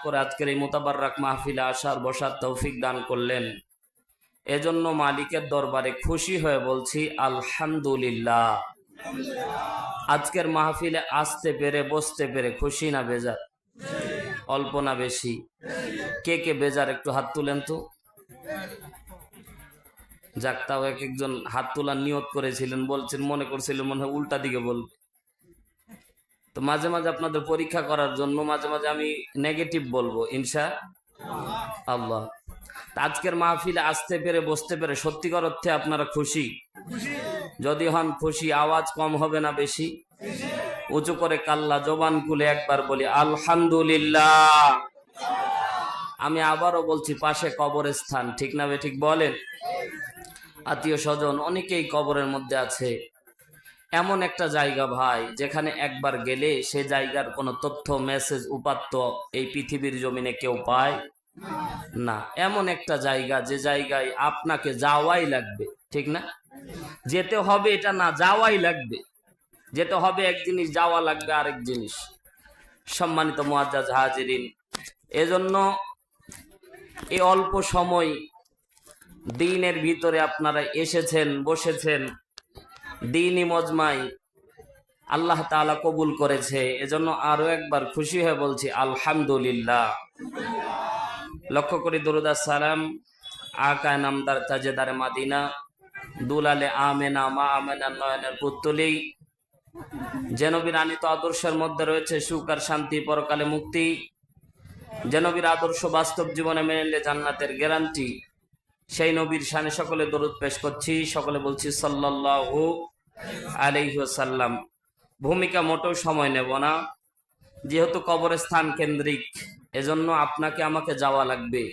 করে আজকের এই মুতাবাররাক মাহফিলে আসার বসার তৌফিক দান করলেন। এজন্য মালিকের দরবারে খুশি হয়ে বলছি আলহামদুলিল্লাহ। আজকের মাহফিলে আসতে পেরে বসতে পেরে খুশি না বেজার? অল্প না বেশি? কে কে বেজার একটু হাত তুলেন তো। যাক, তাও এক একজন হাত তোলার নিয়ত করেছিলেন, বলছেন মনে করছিলেন মনে হয় উল্টা দিকে বলবে। তো মাঝে মাঝে আপনাদের পরীক্ষা করার জন্য মাঝে মাঝে আমি নেগেটিভ বলবো ইনশা আল্লাহ। আজকের মাহফিলে আসতে পেরে বসতে পেরে সত্যিকার অর্থে আপনারা খুশি? যদি হন খুশি, আওয়াজ কম হবে না বেশি? উঁচু করে কাল্লা জবান খুলে একবার বলি আলহামদুলিল্লাহ। আমি আবারও বলছি, পাশে কবরস্থান, ঠিক না ঠিক বলেন? আত্মীয় স্বজন অনেকেই কবরের মধ্যে আছে। এমন একটা জায়গা ভাই, যেখানে একবার গেলে সে জায়গার কোনো তথ্য মেসেজ উপাত্ত এই পৃথিবীর জমিনে কেউ পায় না। এমন একটা জায়গা যে জায়গায় আপনাকে যাওয়াই লাগবে, ঠিক না? যেতে হবে এটা না, যাওয়াই লাগবে। যেতে হবে এক জিনিস, যাওয়া লাগবে আরেক জিনিস। সম্মানিত মুআজ্জাজ হাজিরিন, এজন্য এই অল্প সময় দিনের ভিতরে আপনারা এসেছেন, বসেছেন, দ্বীনি মজমাই আল্লাহ তাআলা কবুল করেছে। এজন্য আরো একবার খুশি হয়ে বলছি আলহামদুলিল্লাহ। লক্ষ্য করি দরুদ আর সালাম আকা নামদার তাজেদার মাদিনা দুলালে আমেনা মা আমেনা নয়নের পুত্তলি, যে নবীর আনিত আদর্শের মধ্যে রয়েছে সুখ আর শান্তি, পরকালে মুক্তি। যে নবীর আদর্শ বাস্তব জীবনে মেনে নিলে জান্নাতের গ্যারান্টি, সেই নবীর শানে সকলে দরুদ পেশ করছি। সকলে বলছি সাল্লাল্লাহু আলাইহি ওয়াসাল্লাম। ভূমিকা মোটেও সময় নেব না, যেহেতু কবরস্থান কেন্দ্রিক, এজন্য আপনাকে আমাকে যাওয়া লাগবে।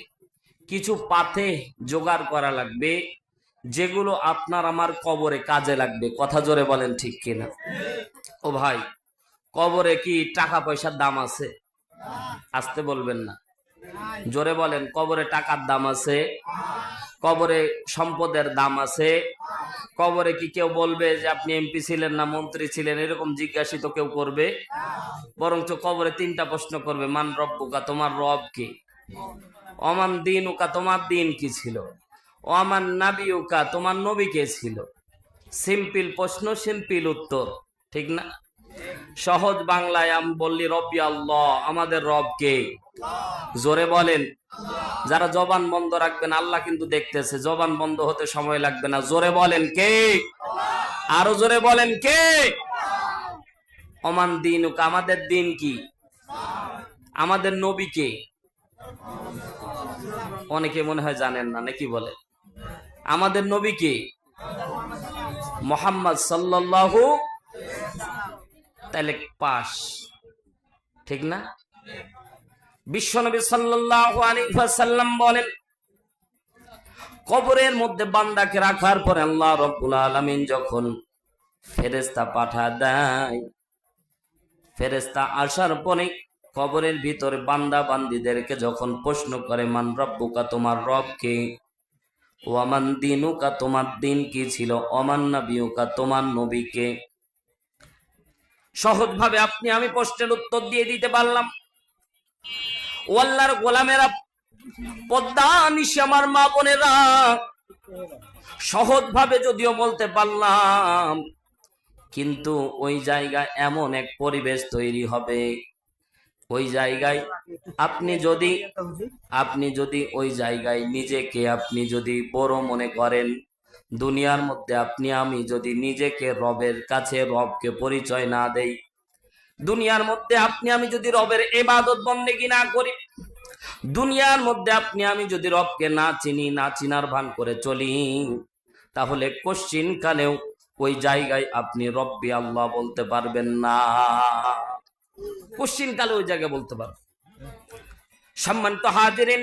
কিছু পাথে জোগাড় করা লাগবে, যেগুলো আপনার আমার কবরে কাজে লাগবে। কথা জোরে বলেন ঠিক কিনা? ও ভাই, কবরে কি টাকা পয়সার দাম আছে? আসতে বলবেন না, জোরে বলেন। কবরে টাকার দাম আছে? কবরে সম্পদের দাম আছে? কবরে কি কেউ বলবে যে আপনি এমপি ছিলেন না মন্ত্রী ছিলেন, এরকম জিজ্ঞাসিত কেউ করবে? বরঞ্চ কবরে তিনটা প্রশ্ন করবে, মান রব্বুকা, তোমার রব কি? অমান দীনুকা, তোমার দিন কি ছিল? অমান নাবিউকা, তোমার নবী কে ছিল? সিম্পল প্রশ্ন, সিম্পল উত্তর, ঠিক না? সহজ বাংলায় আমি বললি রব্বি আল্লাহ, আমাদের রব কে? জোরে বলেন। যারা জবান বন্ধ রাখবেন, আল্লাহ কিন্তু দেখতেছে, জবান বন্ধ হতে সময় লাগবে না। জোরে বলেন কে? আরো জোরে বলেন কে? অমান দীনুকা, আমাদের দিন কি? আমাদের নবী কে? অনেকে মনে হয় জানেন না, নাকি বলে? আমাদের নবী কে? মুহাম্মদ সাল্লাল্লাহু, তাহলে পাস, ঠিক না? বিশ্বনবী সাল্লাল্লাহু আলাইহি ওয়াসাল্লাম বলেন, কবরের মধ্যে বান্দাকে রাখার পরে আল্লাহ রাব্বুল আলামিন যখন ফেরেশতা পাঠা দেয়, ফেরেশতা আসার পরে কবরের ভিতরে বান্দা বান্দীদেরকে যখন প্রশ্ন করে, মান রব্বুকা, তোমার রব কে? ওয়ামান দীনুকা, তোমার দিন কি ছিল? ওমান নাবিয়ুকা, তোমার নবী কে? সহজ ভাবে আপনি আমি প্রশ্নের উত্তর দিয়ে দিতে পারলাম। ও আল্লাহর গোলামেরা, পদ্মা নিশি আমার মা বোনেরা, সহজ ভাবে যদিও বলতে পারলাম, কিন্তু ওই জায়গায় এমন এক পরিবেশ তৈরি হবে, ওই জায়গায় আপনি যদি ওই জায়গায় নিজেকে আপনি যদি বড় মনে করেন, দুনিয়ার মধ্যে আপনি আমি যদি নিজেকে রবের কাছে রবকে পরিচয় না দেই, দুনিয়ার মধ্যে আপনি আমি যদি রবের ইবাদত বন্দেগী না করি, দুনিয়ার মধ্যে আপনি আমি যদি রবকে না চিনি, না চিনার ভান করে চলি, তাহলে কোশ্চিন কালেও ওই জায়গায় আপনি রব্বি আল্লাহ বলতে পারবেন না। কোশ্চিন কালে ওই জায়গায় বলতে পারবেন। সম্মানিত হাজিরিন,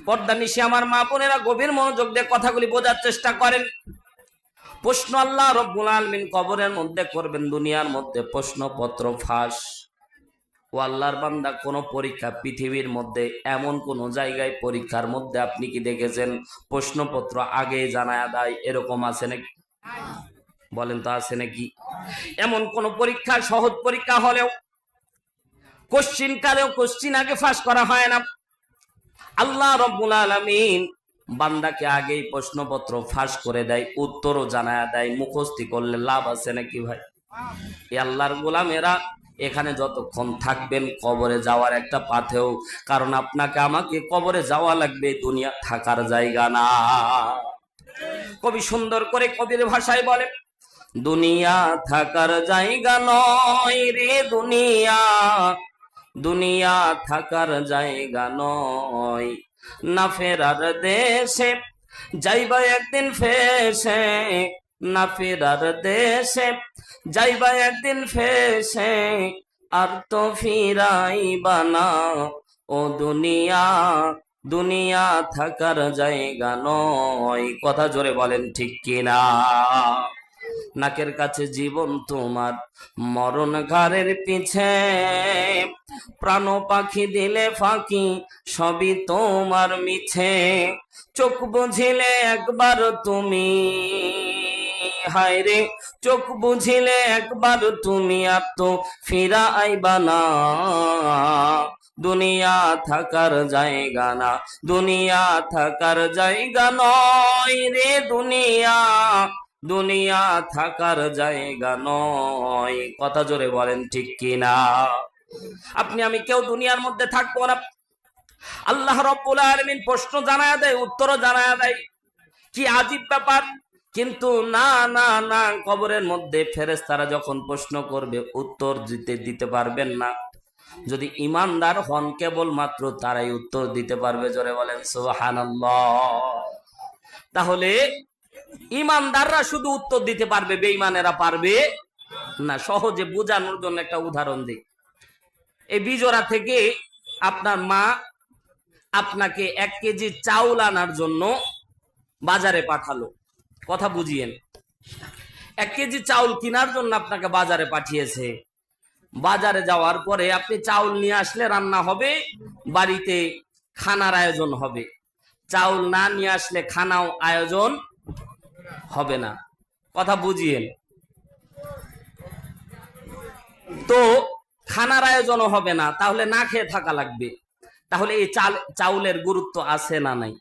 পর্দা নিশি আমার মা বোনেরা, গভীর মনোযোগ দিয়ে কথাগুলি বোঝার চেষ্টা করেন। প্রশ্ন আল্লাহ রব্বুল আলামিন কবরের মধ্যে করবেন, দুনিয়ার মধ্যে প্রশ্নপত্র ফাঁস। ও আল্লাহর বান্দা, কোন পরীক্ষা পৃথিবীর মধ্যে এমন কোন জায়গায় পরীক্ষার মধ্যে আপনি কি দেখেছেন প্রশ্নপত্র আগে জানায়া দেয়? এরকম আছে নাকি? বলেন তো, আছে নাকি? এমন কোন পরীক্ষা, সহজ পরীক্ষা হলেও কোশ্চিন কালেও কোশ্চিন আগে ফাঁস করা হয় না। আল্লাহ রাব্বুল আলামিন বান্দাকে আগেই প্রশ্নপত্র ফাঁস করে দেয়, উত্তরও জানায়া দেয়। মুখস্থি করলে লাভ আছে নাকি ভাই? এই আল্লাহর গোলামেরা এখানে যতক্ষণ থাকবেন কবরে যাওয়ার একটা পাথেও, কারণ আপনাকে আমাকে কবরে যাওয়া লাগবে, দুনিয়া থাকার জায়গা না। কবি সুন্দর করে কবির ভাষায় বলে, দুনিয়া থাকার জায়গা নয় রে দুনিয়া, দুনিয়া থাকার জায়গা নয়, না ফেরার দেশে যাইবা একদিন ফেসে, না ফেরার দেশে যাইবা একদিন ফেসে, আর তো ফিরাইবা না ও দুনিয়া, দুনিয়া থাকার জায়গা নয়। কথা জোরে বলেন ঠিক কিনা? নাকের কাছে জীবন তোমার, মরণ ঘাড়ের পিছে, প্রাণ পাখি দিলে ফাঁকি, সবই তোমার মিছে। চোখ বুঝিলে একবার তুমি, হায় রে চোখ বুঝিলে একবার তুমি, আর তো ফিরা আইবা না, দুনিয়া থাকার জায়গা না, দুনিয়া থাকার জায়গা নয় রে দুনিয়া, দুনিয়া থাকার জায়গা নয়। কথা জোরে বলেন ঠিক কিনা? আপনি আমি কেউ দুনিয়ার মধ্যে থাকবো না। আল্লাহ রাব্বুল আলামিন প্রশ্ন জানায়া দেয়, উত্তরও জানায়া দেয়। কি আজীব ব্যাপার! কিন্তু না না না, কবরের মধ্যে ফেরেশতারা যখন প্রশ্ন করবে উত্তর দিতে পারবেন না। যদি ইমানদার হন কেবলমাত্র তারাই উত্তর দিতে পারবে। জোরে বলেন সুবহানাল্লাহ। তাহলে ইমানদাররা শুধু উত্তর দিতে পারবে, বেঈমানেরা পারবে না। সহজে বোঝানোর জন্য একটা উদাহরণ দিই। এই বিজোড়া থেকে আপনার মা আপনাকে 1 কেজি চাউল আনার জন্য বাজারে পাঠালো। কথা বুঝিয়েন, 1 কেজি চাউল কেনার জন্য আপনাকে বাজারে পাঠিয়েছে। বাজারে যাওয়ার পরে আপনি চাউল নিয়ে আসলে রান্না হবে, বাড়িতে খানার আয়োজন হবে। চাউল না নিয়ে আসলে খানাও আয়োজন হবে না। কথা বুঝিয়েন। তো খানার আয়োজনও হবে না, তাহলে না খেয়ে থাকা লাগবে। তাহলে এই চাউলের গুরুত্ব আছে না নাই?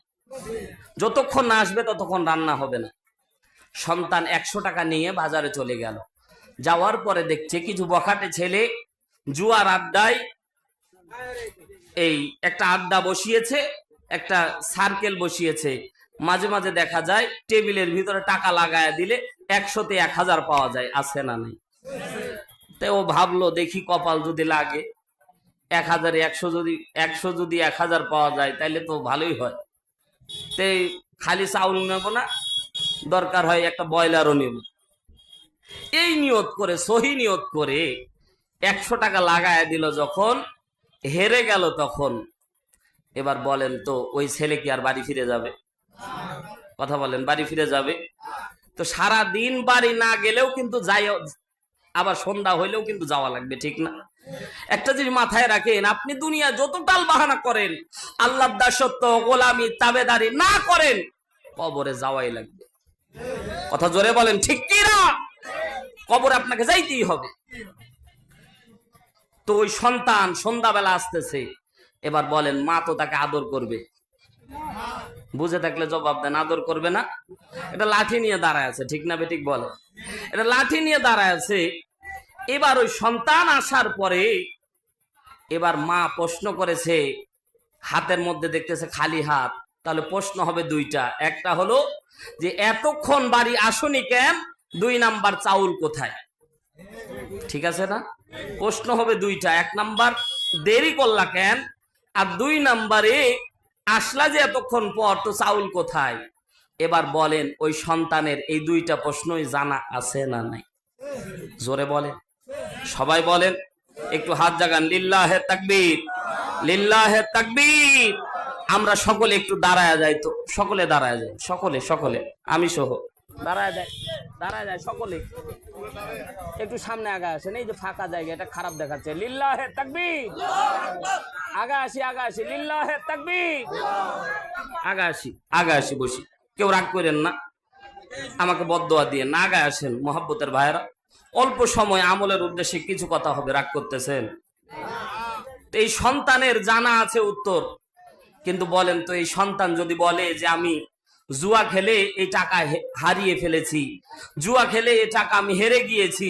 যতক্ষণ না আসবে ততক্ষণ রান্না হবে না। সন্তান 100 টাকা নিয়ে বাজারে চলে গেল। যাওয়ার পরে দেখছে কিছু বখাটে ছেলে জুয়ার আড্ডায়, এই একটা আড্ডা বসিয়েছে, একটা সার্কেল বসিয়েছে। মাঝে মাঝে দেখা যায় টেবিলের ভিতরে টাকা লাগায় দিলে 100-তে 1000 পাওয়া যায়। আছে না নাই? তাই ও ভাবলো দেখি কপাল যদি লাগে, 1000-এ 100 যদি 1000 পাওয়া যায় তাহলে তো ভালোই হয়। তাই খালি চাউল নেব না, দরকার হয় একটা ব্রয়লারও নেব। এই নিয়ত করে, সহি নিয়ত করে 100 টাকা লাগায় দিল। যখন হেরে গেল তখন এবার বলেন তো ওই ছেলে কি আর বাড়ি ফিরে যাবে? কথা বলেন, বাড়ি ফিরে যাবে? তো সারা দিন বাড়ি না গেলেও কিন্তু যাই, আবার সন্ধ্যা হইলেও কিন্তু যাওয়া লাগবে, ঠিক না? একটা জিনিস মাথায় রাখেন, আপনি দুনিয়া যত টাল বাহানা করেন, আল্লাহর দাসত্ব, গোলামি, তাবেদারি না করেন, কবরে যাওয়াই লাগবে। কথা জোরে বলেন ঠিক কি না? কবরে আপনাকে যাইতেই হবে। তো ওই সন্তান সন্ধ্যাবেলা আসতেছে, এবার বলেন মা তো তাকে আদর করবে। বুঝে থাকলে জবাব দেন, আদর করবে না? এটা লাঠি নিয়ে দাঁড়ায় আছে, ঠিক না বেঠিক বলে? এটা লাঠি নিয়ে দাঁড়ায় আছে। এবার ওই সন্তান আসার পরে এবার মা প্রশ্ন করেছে, হাতের মধ্যে দেখতেছে খালি হাত। তাহলে প্রশ্ন হবে দুইটা। একটা হলো যে এতক্ষণ বাড়ি আসনি কেন, 2 নাম্বার চাউল কোথায়? ঠিক আছে না? প্রশ্ন হবে দুইটা। 1 নাম্বার দেরি করলা কেন, আর 2 নাম্বারে আসলা যে এতক্ষণ পর, তো চাউল কোথায়? এবার বলেন ওই সন্তানের এই 2টা প্রশ্নই জানা আছে না নাই? জোরে বলেন, সবাই বলেন, একটু হাত জাগান। লিল্লাহে তাকবীর, লিল্লাহে তাকবীর। আমরা সকলে একটু দাঁড়ায় যাই তো, সকলে দাঁড়ায় যায়, সকলে আমি সহ দাঁড়ায় যায়, দাঁড়ায় যায় সকলে। একটু সামনে আগা আসেন, এই যে ফাঁকা জায়গা, এটা খারাপ দেখাচ্ছে। লিল্লাহে তাকবীর। আগা আসি, লিল্লাহে তাকবীর। আগা আসি, বসি। কেউ রাগ করেন না, আমাকে বদদোয়া দিয়ে না, আগা আসেন মহব্বতের ভাইরা। অল্প সময় আমলের উদ্দেশ্যে কিছু কথা হবে, রাগ করতেছেন? তো এই সন্তানের জানা আছে উত্তর, কিন্তু বলেন তো এই সন্তান যদি বলে যে আমি জুয়া খেলে এই টাকা হারিয়ে ফেলেছি, জুয়া খেলে এই টাকা আমি হেরে গিয়েছি,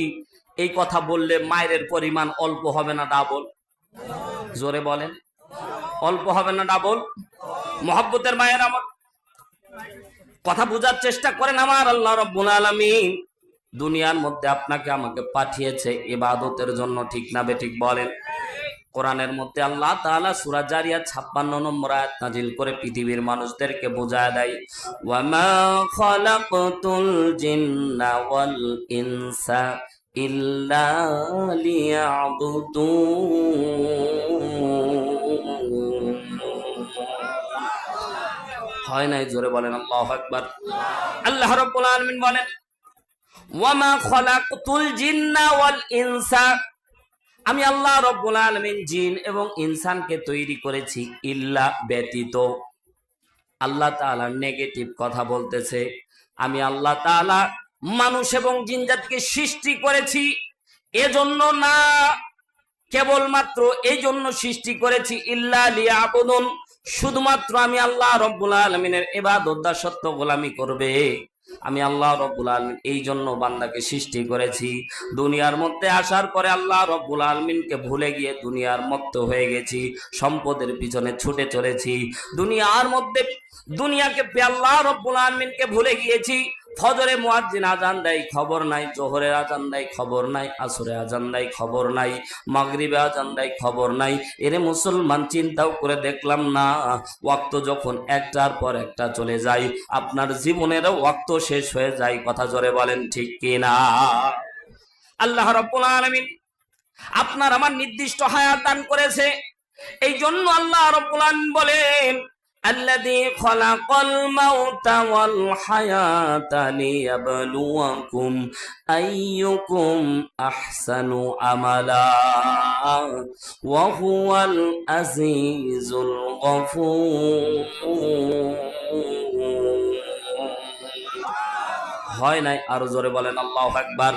এই কথা বললে মায়ের পরিমাণ অল্প হবে না ডাবল? জোরে বলেন, অল্প হবে না ডাবল? মহব্বতের মায়ের আমার কথা বোঝার চেষ্টা করেন। আমার আল্লাহ রাব্বুল আলামিন দুনিয়ার মধ্যে আপনাকে আমাকে পাঠিয়েছে ইবাদতের জন্য, ঠিক না বেঠিক বলেন? কোরআনের মধ্যে আল্লাহ তাআলা সূরা জারিয়াত 56 নম্বর আয়াত নাজিল করে পৃথিবীর মানুষদেরকে বোঝায় দেয়, ওয়ামা খালাকতুল জিন্না ওয়াল ইনসা ইল্লা লিয়াবুদুন। হয় নাই? জোরে বলেন আল্লাহু আকবার। আল্লাহ রাব্বুল আলামিন বলেন, ওয়ামা খালাকতুল জিন্না ওয়াল ইনসা, আমি আল্লাহ রাব্বুল আলামিন জিন এবং ইনসানকে তৈরি করেছি, ইল্লা ব্যতীত। আল্লাহ তাআলা নেগেটিভ কথা বলতেছে। আমি আল্লাহ তাআলা মানুষ এবং জিন জাতিকে সৃষ্টি করেছি এজন্য না, কেবলমাত্র এই জন্য সৃষ্টি করেছি ইল্লা লিয়াবুদুন, শুধুমাত্র আমি আল্লাহ রাব্বুল আলামিনের ইবাদত দাসত্ব গোলামি করবে। আমি আল্লাহ রাব্বুল আলামিন এই জন্য বান্দাকে সৃষ্টি করেছি। দুনিয়ার মধ্যে আসার পরে আল্লাহ রাব্বুল আলামিনকে ভুলে গিয়ে দুনিয়ার মত্ত হয়ে গেছি, সম্পদের পিছনে ছুটে চলেছি। দুনিয়ার মধ্যে দুনিয়াকে আল্লাহ রাব্বুল আলামিনকে ভুলে গিয়েছি। ফজরে মুয়াজ্জিন আজান দেয়, খবর নাই। জোহরে আজান দেয়, খবর নাই। আসরে আজান দেয়, খবর নাই। মাগরিবে আজান দেয়, খবর নাই। এরে মুসলমান, চিন্তাও করে দেখলাম না, ওয়াক্ত যখন একটার পর একটা চলে যায়, আপনার জীবনেরও ওয়াক্ত শেষ হয়ে যায়। কথা জোরে বলেন, ঠিক কিনা? আল্লাহ রাব্বুল আলামিন আপনার আমার নির্দিষ্ট হায়াত দান করেছে। এই জন্য আল্লাহ রাব্বুল আলামিন বলেন, الذي خلق الموت والحياة ليبلوكم أيكم أحسن عملا وهو العزيز الغفور। হয় নাই? আরো জোরে বলেন আল্লাহু আকবার।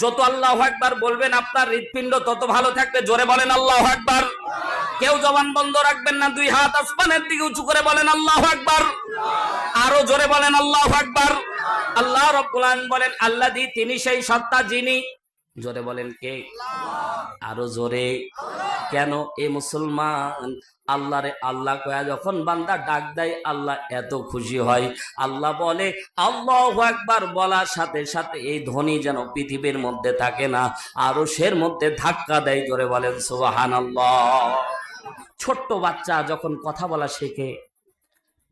যত আল্লাহু আকবার বলবেন আপনার হৃৎপিণ্ড তত ভালো থাকবে। জোরে বলেন আল্লাহু আকবার। কেউ জবান বন্ধ রাখবেন না, দুই হাত আসমানের দিকে উঁচু করে বলেন আল্লাহু আকবার। আরো জোরে বলেন আল্লাহু আকবার। আল্লাহ রাব্বুল আলামিন বলেন, আল্লাযী, তিনি সেই সত্তা যিনি, জোরে বলেন কে? আরো জোরে। কেন? এ মুসলমান, আল্লাহরে আল্লাহ কয়া যখন বান্দা ডাক দেয়, আল্লাহ এত খুশি হয়। আল্লাহ বলে আল্লাহু আকবার বলার সাথে সাথে এই ধ্বনি যেন পৃথিবীর মধ্যে থাকে না, আরশের মধ্যে ধাক্কা দেয়। জোরে বলেন সুবহানাল্লাহ। ছোট্ট বাচ্চা যখন কথা বলা শেখে,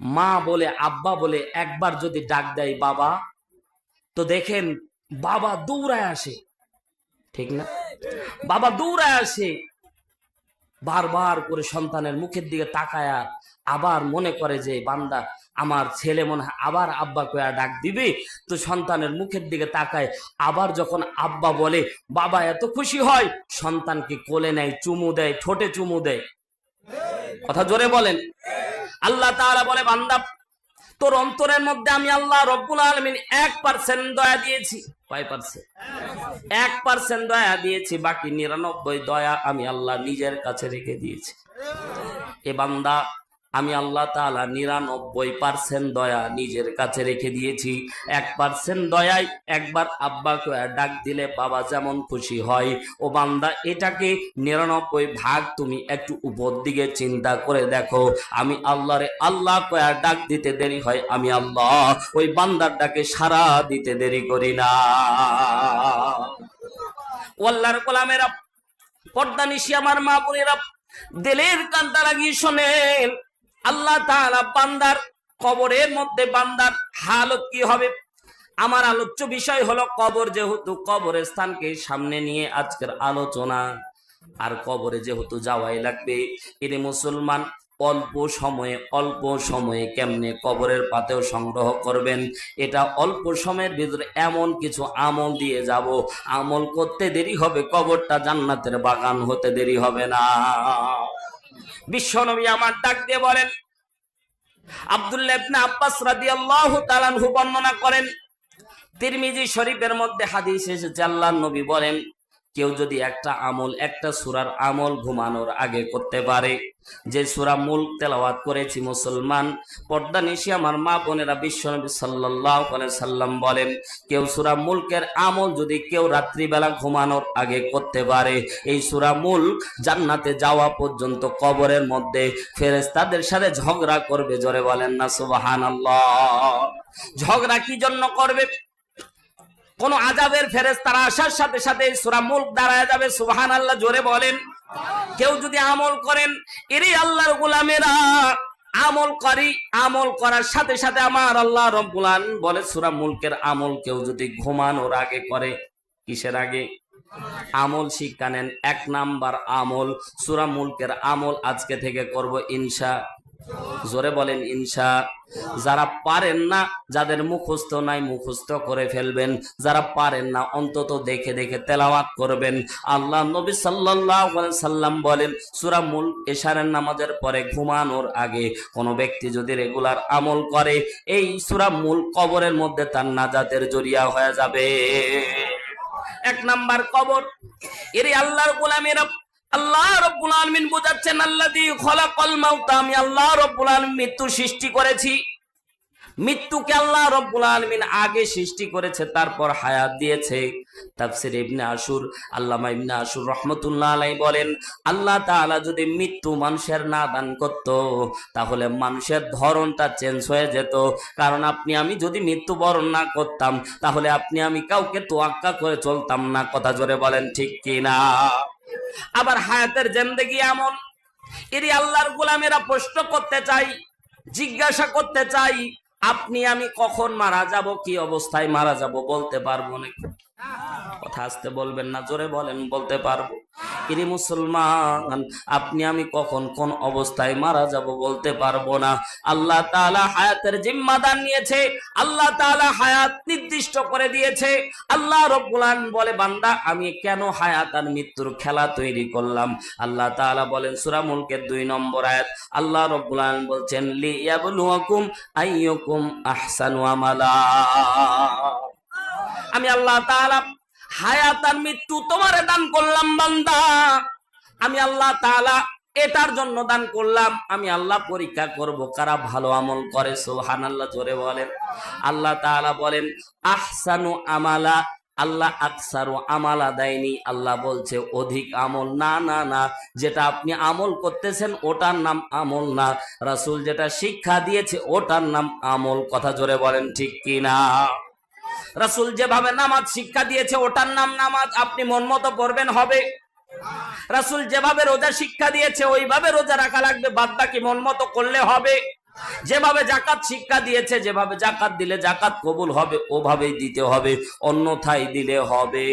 মা বলে আব্বা বলে একবার যদি ডাক দেয় বাবা, তো দেখেন বাবা দৌড়ায় আসে, ঠিক না? বাবা দৌড়ায় আসে, বারবার করে সন্তানের মুখের দিকে তাকায়া আবার মনে করে যে বান্দা আমার ছেলে মনে হয় আবার আব্বা কয়া ডাক দিবে, তো সন্তানের মুখের দিকে তাকায়। আবার যখন আব্বা বলে, বাবা এত খুশি হয়, সন্তানকে কোলে নেয়, চুমু দেয়, ঠোঁটে চুমু দেয়। কথা জোরে বলেন। আল্লাহ তাআলা বলে, বান্দা তোর অন্তরের মধ্যে আমি আল্লাহ রাব্বুল আলামিন 1% দয়া দিয়েছি। কয় পার্সেন্ট? 1% দয়া দিয়েছি, বাকি 99 দয়া আমি আল্লাহ নিজের কাছে রেখে দিয়েছি। এ বান্দা, আমি আল্লাহ তাআলা 99% দয়া নিজের কাছে রেখে দিয়েছি। 1% দয়ায় একবার আব্বাকে ডাক দিলে বাবা যেমন খুশি হয়, ও বান্দা এটাকে 99 ভাগ তুমি একটু উপর দিকে চিন্তা করে দেখো। আমি আল্লাহরে আল্লাহ কয়া ডাক দিতে দেরি হয়, আমি আল্লাহ ওই বান্দার ডাকে সাড়া দিতে দেরি করি না। আল্লাহর গোলামেরা, পর্দা নিশি আমার মা বোনেরা, দিলের কান্তা লাগিয়ে শোনেন। আল্লাহ তাআলা বান্দার কবরের মধ্যে বান্দার হালত কি হবে? আমার আলোচ্য বিষয় হলো কবর। যেহেতু কবরের স্থানকে সামনে নিয়ে আজকের আলোচনা, আর কবরে যেহেতু যাওয়াই লাগবে, এর মুসলমান অল্প সময়ে কেমনে কবরের পাতেও সংগ্রহ করবেন, এটা অল্প সময়ের ভিতরে এমন কিছু আমল দিয়ে যাব, আমল করতে দেরি হবে, কবরটা জান্নাতের বাগান হতে দেরি হবে না। বিশ্বনবী আমার ডাক দিয়ে বলেন, আব্দুল্লাহ ইবনে আব্বাস রাদিয়াল্লাহু তাআলা আনহু বর্ণনা করেন, তিরমিজি শরীফের মধ্যে হাদিস এসেছে, আল্লাহর নবী বলেন, কেউ যদি একটা আমল, একটা সূরার আমল ঘুমানোর আগে করতে পারে, যে সূরা মুলক তেলাওয়াত করেছি মুসলমান পর্দা নিশি আমার মা বোনেরা, বিশ্বনবী সাল্লাল্লাহু আলাইহি সাল্লাম বলেন, কেউ সূরা মুলকের আমল যদি কেউ রাত্রিবেলা ঘুমানোর আগে করতে পারে, এই সূরা মুলক জান্নাতে যাওয়া পর্যন্ত কবরের মধ্যে ফেরেশতাদের সাথে ঝগড়া করবে। জোরে বলেন না সুবহানাল্লাহ। ঝগড়া কি জন্য করবে? কোন আযাবের ফেরেশতারা আসার সাথে সাথে সূরা মুলক দাঁড়ায় যাবে। সুবহানাল্লাহ জোরে বলেন। কেউ যদি আমল করেন, এরই আল্লাহর গোলামেরা আমল করি, আমল করার সাথে সাথে আমার আল্লাহ রাব্বুল আলামিন বলে সূরা মুলকের আমল কেউ যদি ঘুমানোর আগে করে, কিসের আগে? আমল শিক্ষা নেন। 1 নাম্বার আমল সূরা মুলকের আমল আজকে থেকে করব ইনশা। জোরে বলেন ইনশা। যারা পারেন না, যাদের মুখস্থ নাই মুখস্থ করে ফেলবেন, যারা পারেন না অন্তত দেখে দেখে তেলাওয়াত করবেন। আল্লাহ নবী সাল্লাল্লাহু আলাইহি সাল্লাম বলেন সূরা মুলক এশারের নামাজের পরে ঘুমানোর আগে কোন ব্যক্তি যদি রেগুলার আমল করে, এই সূরা মুলক কবরের মধ্যে তার নাজাতের জরিয়া হয়ে যাবে। 1 নাম্বার কবর। এরই আল্লাহর গোলামেরা আল্লাহ রাব্বুল আলামিন বোঝাচ্ছেন, আল্লাযী খলাকাল মাউতা, আমি আল্লাহ রাব্বুল আলামিন মৃত্যু সৃষ্টি করেছি। মৃত্যুকে আল্লাহ রাব্বুল আলামিন আগে সৃষ্টি করেছে, তারপর হায়াত দিয়েছে। তাফসীর ইবনে আশুর, আল্লামা ইবনে আশুর রাহমাতুল্লাহ আলাইহি বলেন, আল্লাহ তাআলা যদি মৃত্যু মানুষের না দান করত, তাহলে মানুষের ধরনটা চেঞ্জ হয়ে যেত। কারণ আপনি আমি যদি মৃত্যু বরণ না করতাম, তাহলে আপনি আমি কাউকে তোয়াক্কা করে চলতাম না। কথা জোরে বলেন ঠিক কিনা? আবার হায়াতের জিন্দেগি এমন, এরই আল্লাহর গোলামেরা প্রশ্ন করতে চাই, জিজ্ঞাসা করতে চাই, আপনি আমি কখন মারা যাব, কি অবস্থায় মারা যাব বলতে পারবো নাকি? কথা আসতে বলবেন না, জোরে বলেন বলতে পারবো। ইনি মুসলমান, আপনি আমি কখন কোন অবস্থায় মারা যাব বলতে পারবো না। আল্লাহ তাআলা হায়াতের জিম্মাদার নিয়েছে, আল্লাহ তাআলা হায়াত নির্দিষ্ট করে দিয়েছে। আল্লাহ রাব্বুল আলামিন বলে, বান্দা আমি কেন হায়াত আর মৃত্যুর খেলা তৈরি করলাম? আল্লাহ তাআলা বলেন সূরা মুলকের 2 নম্বর আয়াত, আল্লাহ রাব্বুল আলামিন বলছেন, লিয়াবলুয়াকুম আইয়ুকুম আহসানু আমালা। আমি আল্লাহ তাআলা হায়াত আর মৃত্যু তোমারে দান করলাম বান্দা। আমি আল্লাহ তাআলা এটার জন্য দান করলাম, আমি আল্লাহ পরীক্ষা করব কারা ভালো আমল করে। সুবহানাল্লাহ জোরে বলেন। আল্লাহ তাআলা বলেন আহসানু আমালা, আল্লাহ আকসারু আমালা দেয়নি। আল্লাহ বলছে অধিক আমল না, না না, যেটা আপনি আমল করতেছেন ওটার নাম আমল না, রাসূল যেটা শিক্ষা দিয়েছে ওটার নাম আমল। কথা জোরে বলেন ঠিক কিনা? রাসূল যেভাবে নামাজ শিক্ষা দিয়েছে ওটার নাম নামাজ, আপনি মন মতো পড়বেন হবে। রাসূল যেভাবে রোজা শিক্ষা দিয়েছে ওইভাবে রোজা রাখা লাগবে, বাদ বাকি মন মতো করলে হবে। যেভাবে জাকাত শিক্ষা দিয়েছে, যেভাবে জাকাত দিলে জাকাত কবুল হবে ওভাবেই দিতে হবে, অন্যথায় দিলে হবে।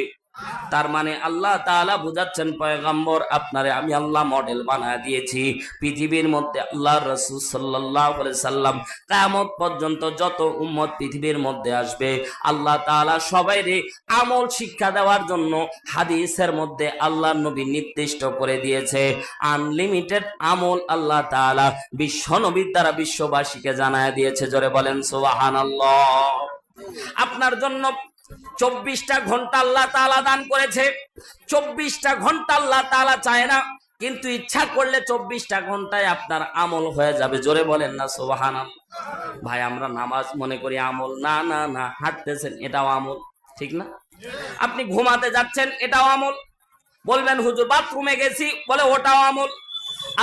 তার মানে আল্লাহ তাআলা বুঝাচ্ছেন, পয়গম্বর আপনারে আমি আল্লাহ মডেল বানায় দিয়েছি। পৃথিবীর মধ্যে আল্লাহর রাসূল সাল্লাল্লাহু আলাইহি সাল্লাম কিয়ামত পর্যন্ত যত উম্মত পৃথিবীর মধ্যে আসবে, আল্লাহ তাআলা সবাইরে আমল শিক্ষা দেওয়ার জন্য হাদিসের মধ্যে আল্লাহর নবী নির্দিষ্ট করে দিয়েছে। আনলিমিটেড আমল আল্লাহ তাআলা বিশ্ব নবীর দ্বারা বিশ্ববাসীকে জানায় দিয়েছে। জোরে বলেন সুবহানাল্লাহ। আপনার জন্য 24টা ঘন্টা আল্লাহ তাআলা দান করেছে। 24টা ঘন্টা আল্লাহ তাআলা চায় না, কিন্তু ইচ্ছা করলে 24টা ঘন্টায় আপনার আমল হয়ে যাবে। জোরে বলেন না সুবহানাল্লাহ। ভাই আমরা নামাজ মনে করি আমল, না না না, হাঁটতেছেন এটাও আমল, ঠিক না? আপনি ঘুমাতে যাচ্ছেন এটাও আমল। বলবেন হুজুর বাথরুমে গেছি, বলে ওটাও আমল।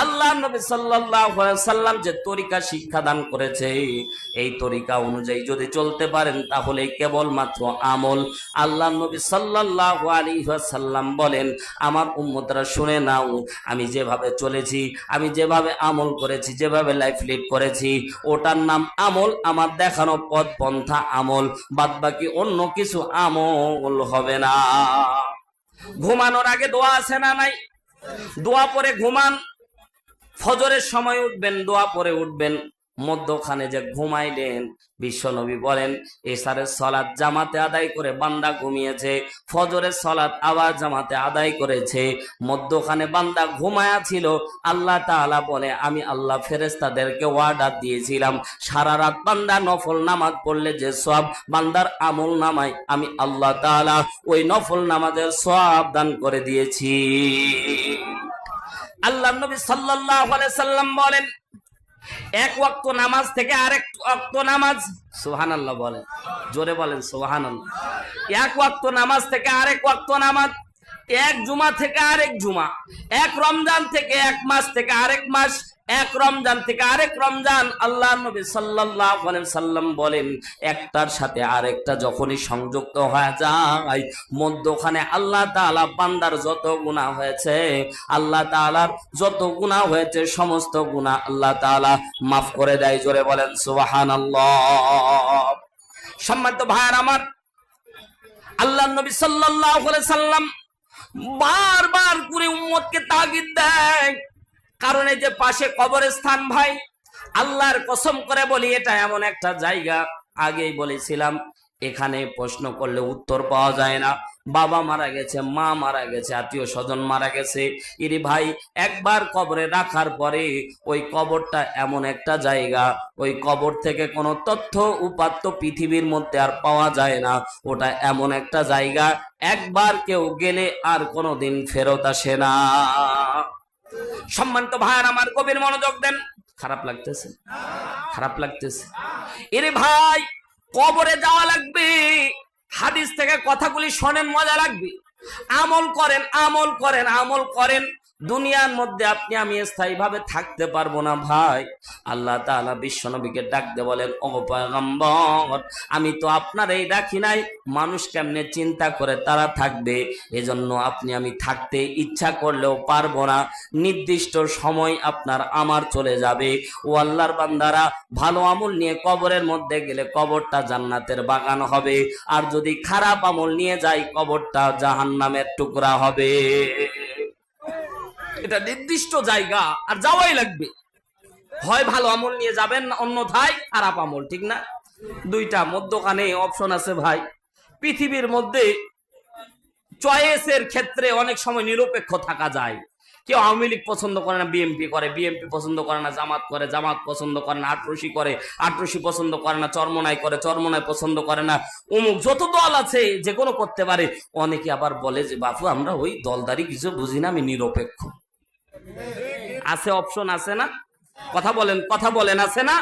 আল্লাহ নবী সাল্লাল্লাহু আলাইহি সাল্লাম যে তরিকা শিক্ষা দান করেছে, এই তরিকা অনুযায়ী যদি চলতে পারেন তাহলে কেবলমাত্র আমল। আল্লাহ নবী সাল্লাল্লাহু আলাইহি ওয়াসাল্লাম বলেন, আমার উম্মতরা শুনে নাও, আমি যেভাবে চলেছি, আমি যেভাবে আমল করেছি, যেভাবে লাইফ লিড করেছি, ওটার নাম আমল। আমার দেখানো পথ পন্থা আমল, বাদবাকি অন্য কিছু আমল হবে না। ঘুমানোর আগে দোয়া আছে না নাই? দোয়া পরে ঘুমান। ফজরের সময় উঠবেন, দোয়া পরে উঠবেন। মধ্যখানে যে ঘুমাইলেন, বিশ্বনবী বলেন এশারের সলাত জামাতে আদায় করে বান্দা ঘুমিয়েছে, ফজরের সলাত আবার জামাতে আদায় করেছে, মধ্যখানে বান্দা ঘুমায়া ছিল। আল্লাহ তাআলা বলে আমি আল্লাহ ফেরেশতাদেরকে অর্ডার দিয়েছিলাম সারা রাত বান্দা নফল নামাজ পড়লে যে সওয়াব বান্দার আমল নামায় আমি আল্লাহ তাআলা ওই নফল নামাজের সওয়াব দান করে দিয়েছি। আল্লাহ নবী সাল্লাল্লাহু আলাইহি সাল্লাম বলেন এক ওয়াক্ত নামাজ থেকে আরেক ওয়াক্ত নামাজ, সুবহানাল্লাহ বলেন, জোরে বলেন সুবহানাল্লাহ। এক ওয়াক্ত নামাজ থেকে আরেক ওয়াক্ত নামাজ, এক জুমা থেকে আরেক জুমা, এক রমজান থেকে এক মাস থেকে আরেক মাস, এক রমজান থেকে আরেক রমজান। আল্লাহ নবী সাল্লাল্লাহু আলাইহি সাল্লাম বলেন একটার সাথে আরেকটা যখনই সংযুক্ত হয়ে যায়, মধ্যখানে আল্লাহ তাআলা বান্দার যত গুনাহ হয়েছে, আল্লাহ তাআলার যত গুনাহ হয়েছে সমস্ত গুনাহ আল্লাহ তাআলা মাফ করে দেয়। জোরে বলেন সুবহানাল্লাহ। সম্মানিত ভাইরা আমার, আল্লাহ নবী সাল্লাল্লাহু আলাইহি সাল্লাম বারবার করে উম্মতকে তাগিদ দেয়, কারণ এই যে পাশে কবরস্থান ভাই, আল্লাহর কসম করে বলি এটা এমন একটা জায়গা, আগেই বলেছিলাম এখানে প্রশ্ন করলে উত্তর পাওয়া যায় না। বাবা মারা গেছে, মা মারা গেছে, আত্মীয় স্বজন মারা গেছে, ইরে ভাই একবার কবরে রাখার পরে ওই কবরটা এমন একটা জায়গা, ওই কবর থেকে কোনো তথ্য উপাত্ত পৃথিবীর মধ্যে আর পাওয়া যায় না। ওটা এমন একটা জায়গা একবার কেউ গেলে আর কোনোদিন ফেরত আসে না। সম্মানিত ভাইয়ার আমার, গভীর মনোযোগ দেন। খারাপ লাগতেছে? খারাপ লাগতেছে? এরে ভাই কবরে যাওয়া লাগবে, হাদিস থেকে কথাগুলি শোনেন, মজা লাগবে। আমল করেন, আমল করেন, আমল করেন। দুনিয়ার মধ্যে আপনি আমি স্থায়ী ভাবে থাকতে পারবো না ভাই। আল্লাহ তাআলা বিশ্বনবীকে ডাকতে বলেন ও পয়গম্বর, আমি তো আপনার এই ডাকি নাই, মানুষ কেমনে চিন্তা করে তারা থাকবে, এজন্য আপনি আমি থাকতে ইচ্ছা করলেও পারবো না, নির্দিষ্ট সময় আপনার আমার চলে যাবে। ও আল্লাহর বান্দারা, ভালো আমল নিয়ে কবরের মধ্যে গেলে কবরটা জান্নাতের বাগান হবে, আর যদি খারাপ আমল নিয়ে যাই কবরটা জাহান্নামের টুকরা হবে। এটা নির্দিষ্ট জায়গা, আর যাওয়াই লাগবে। হয় ভালো আমল নিয়ে যাবেন, অন্যথায় খারাপ আমল, ঠিক না? দুইটা মধ্যখানে অপশন আছে ভাই। পৃথিবীর মধ্যে চয়েসের ক্ষেত্রে অনেক সময় নিরপেক্ষ থাকা যায়। কেউ আওয়ামী লীগ পছন্দ করে না, বিএনপি করে, বিএনপি পছন্দ করে না, জামাত করে, জামাত পছন্দ করে না, আটরশি করে, আটরশি পছন্দ করে না, চরমনাই করে, চরমনাই পছন্দ করে না, অমুক যত দল আছে যে কোনো করতে পারে। অনেকে আবার বলে যে বাপু আমরা ওই দলদারি কিছু বুঝি না, আমি নিরপেক্ষ। আছে, অপশন আছে না? কথা বলেন, কথা বলেন, আছে না?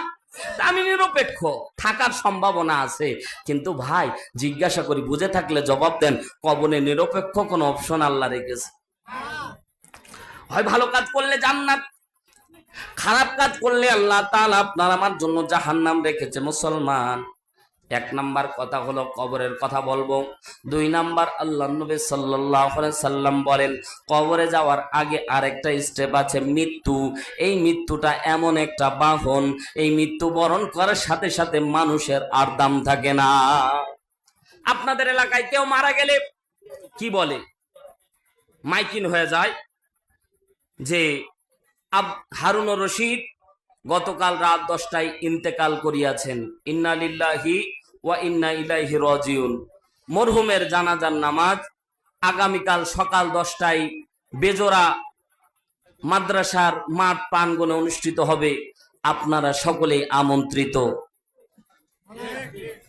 আমি নিরপেক্ষ থাকার সম্ভাবনা আছে, কিন্তু ভাই জিজ্ঞাসা করি, বুঝে থাকলে জবাব দেন, কবরে নিরপেক্ষ কোন অপশন আল্লাহ রেখেছে? হয় ভালো কাজ করলে জান্নাত, খারাপ কাজ করলে আল্লাহ তাআলা আপনার আমার জন্য জাহান্নাম রেখেছে। মুসলমান, এক নাম্বার কথা হলো কবরের কথা বলবো। দুই নাম্বার, আল্লাহ নবী সাল্লাল্লাহু আলাইহি সাল্লাম বলেন কবরে যাওয়ার আগে আরেকটা স্টেপ আছে, মৃত্যু। এই মৃত্যুটা এমন একটা বাহন, এই মৃত্যু বরণ করার সাথে সাথে মানুষের আর দাম থাকে না। আপনাদের এলাকায় কেউ মারা গেলে কি বলে? মাইকিং হয়ে যায় যে হারুনুর রশিদ গতকাল রাত 10টায় ইন্তেকাল করিয়াছেন, ইন্না লিল্লাহি ওয়া ইন্না ইলাইহি রাজিউন। মরহুমের জানাজার নামাজ আগামীকাল সকাল 10টায় বেজোরা মাদ্রাসার মাঠ প্রাঙ্গণে অনুষ্ঠিত হবে, আপনারা সকলেই আমন্ত্রিত।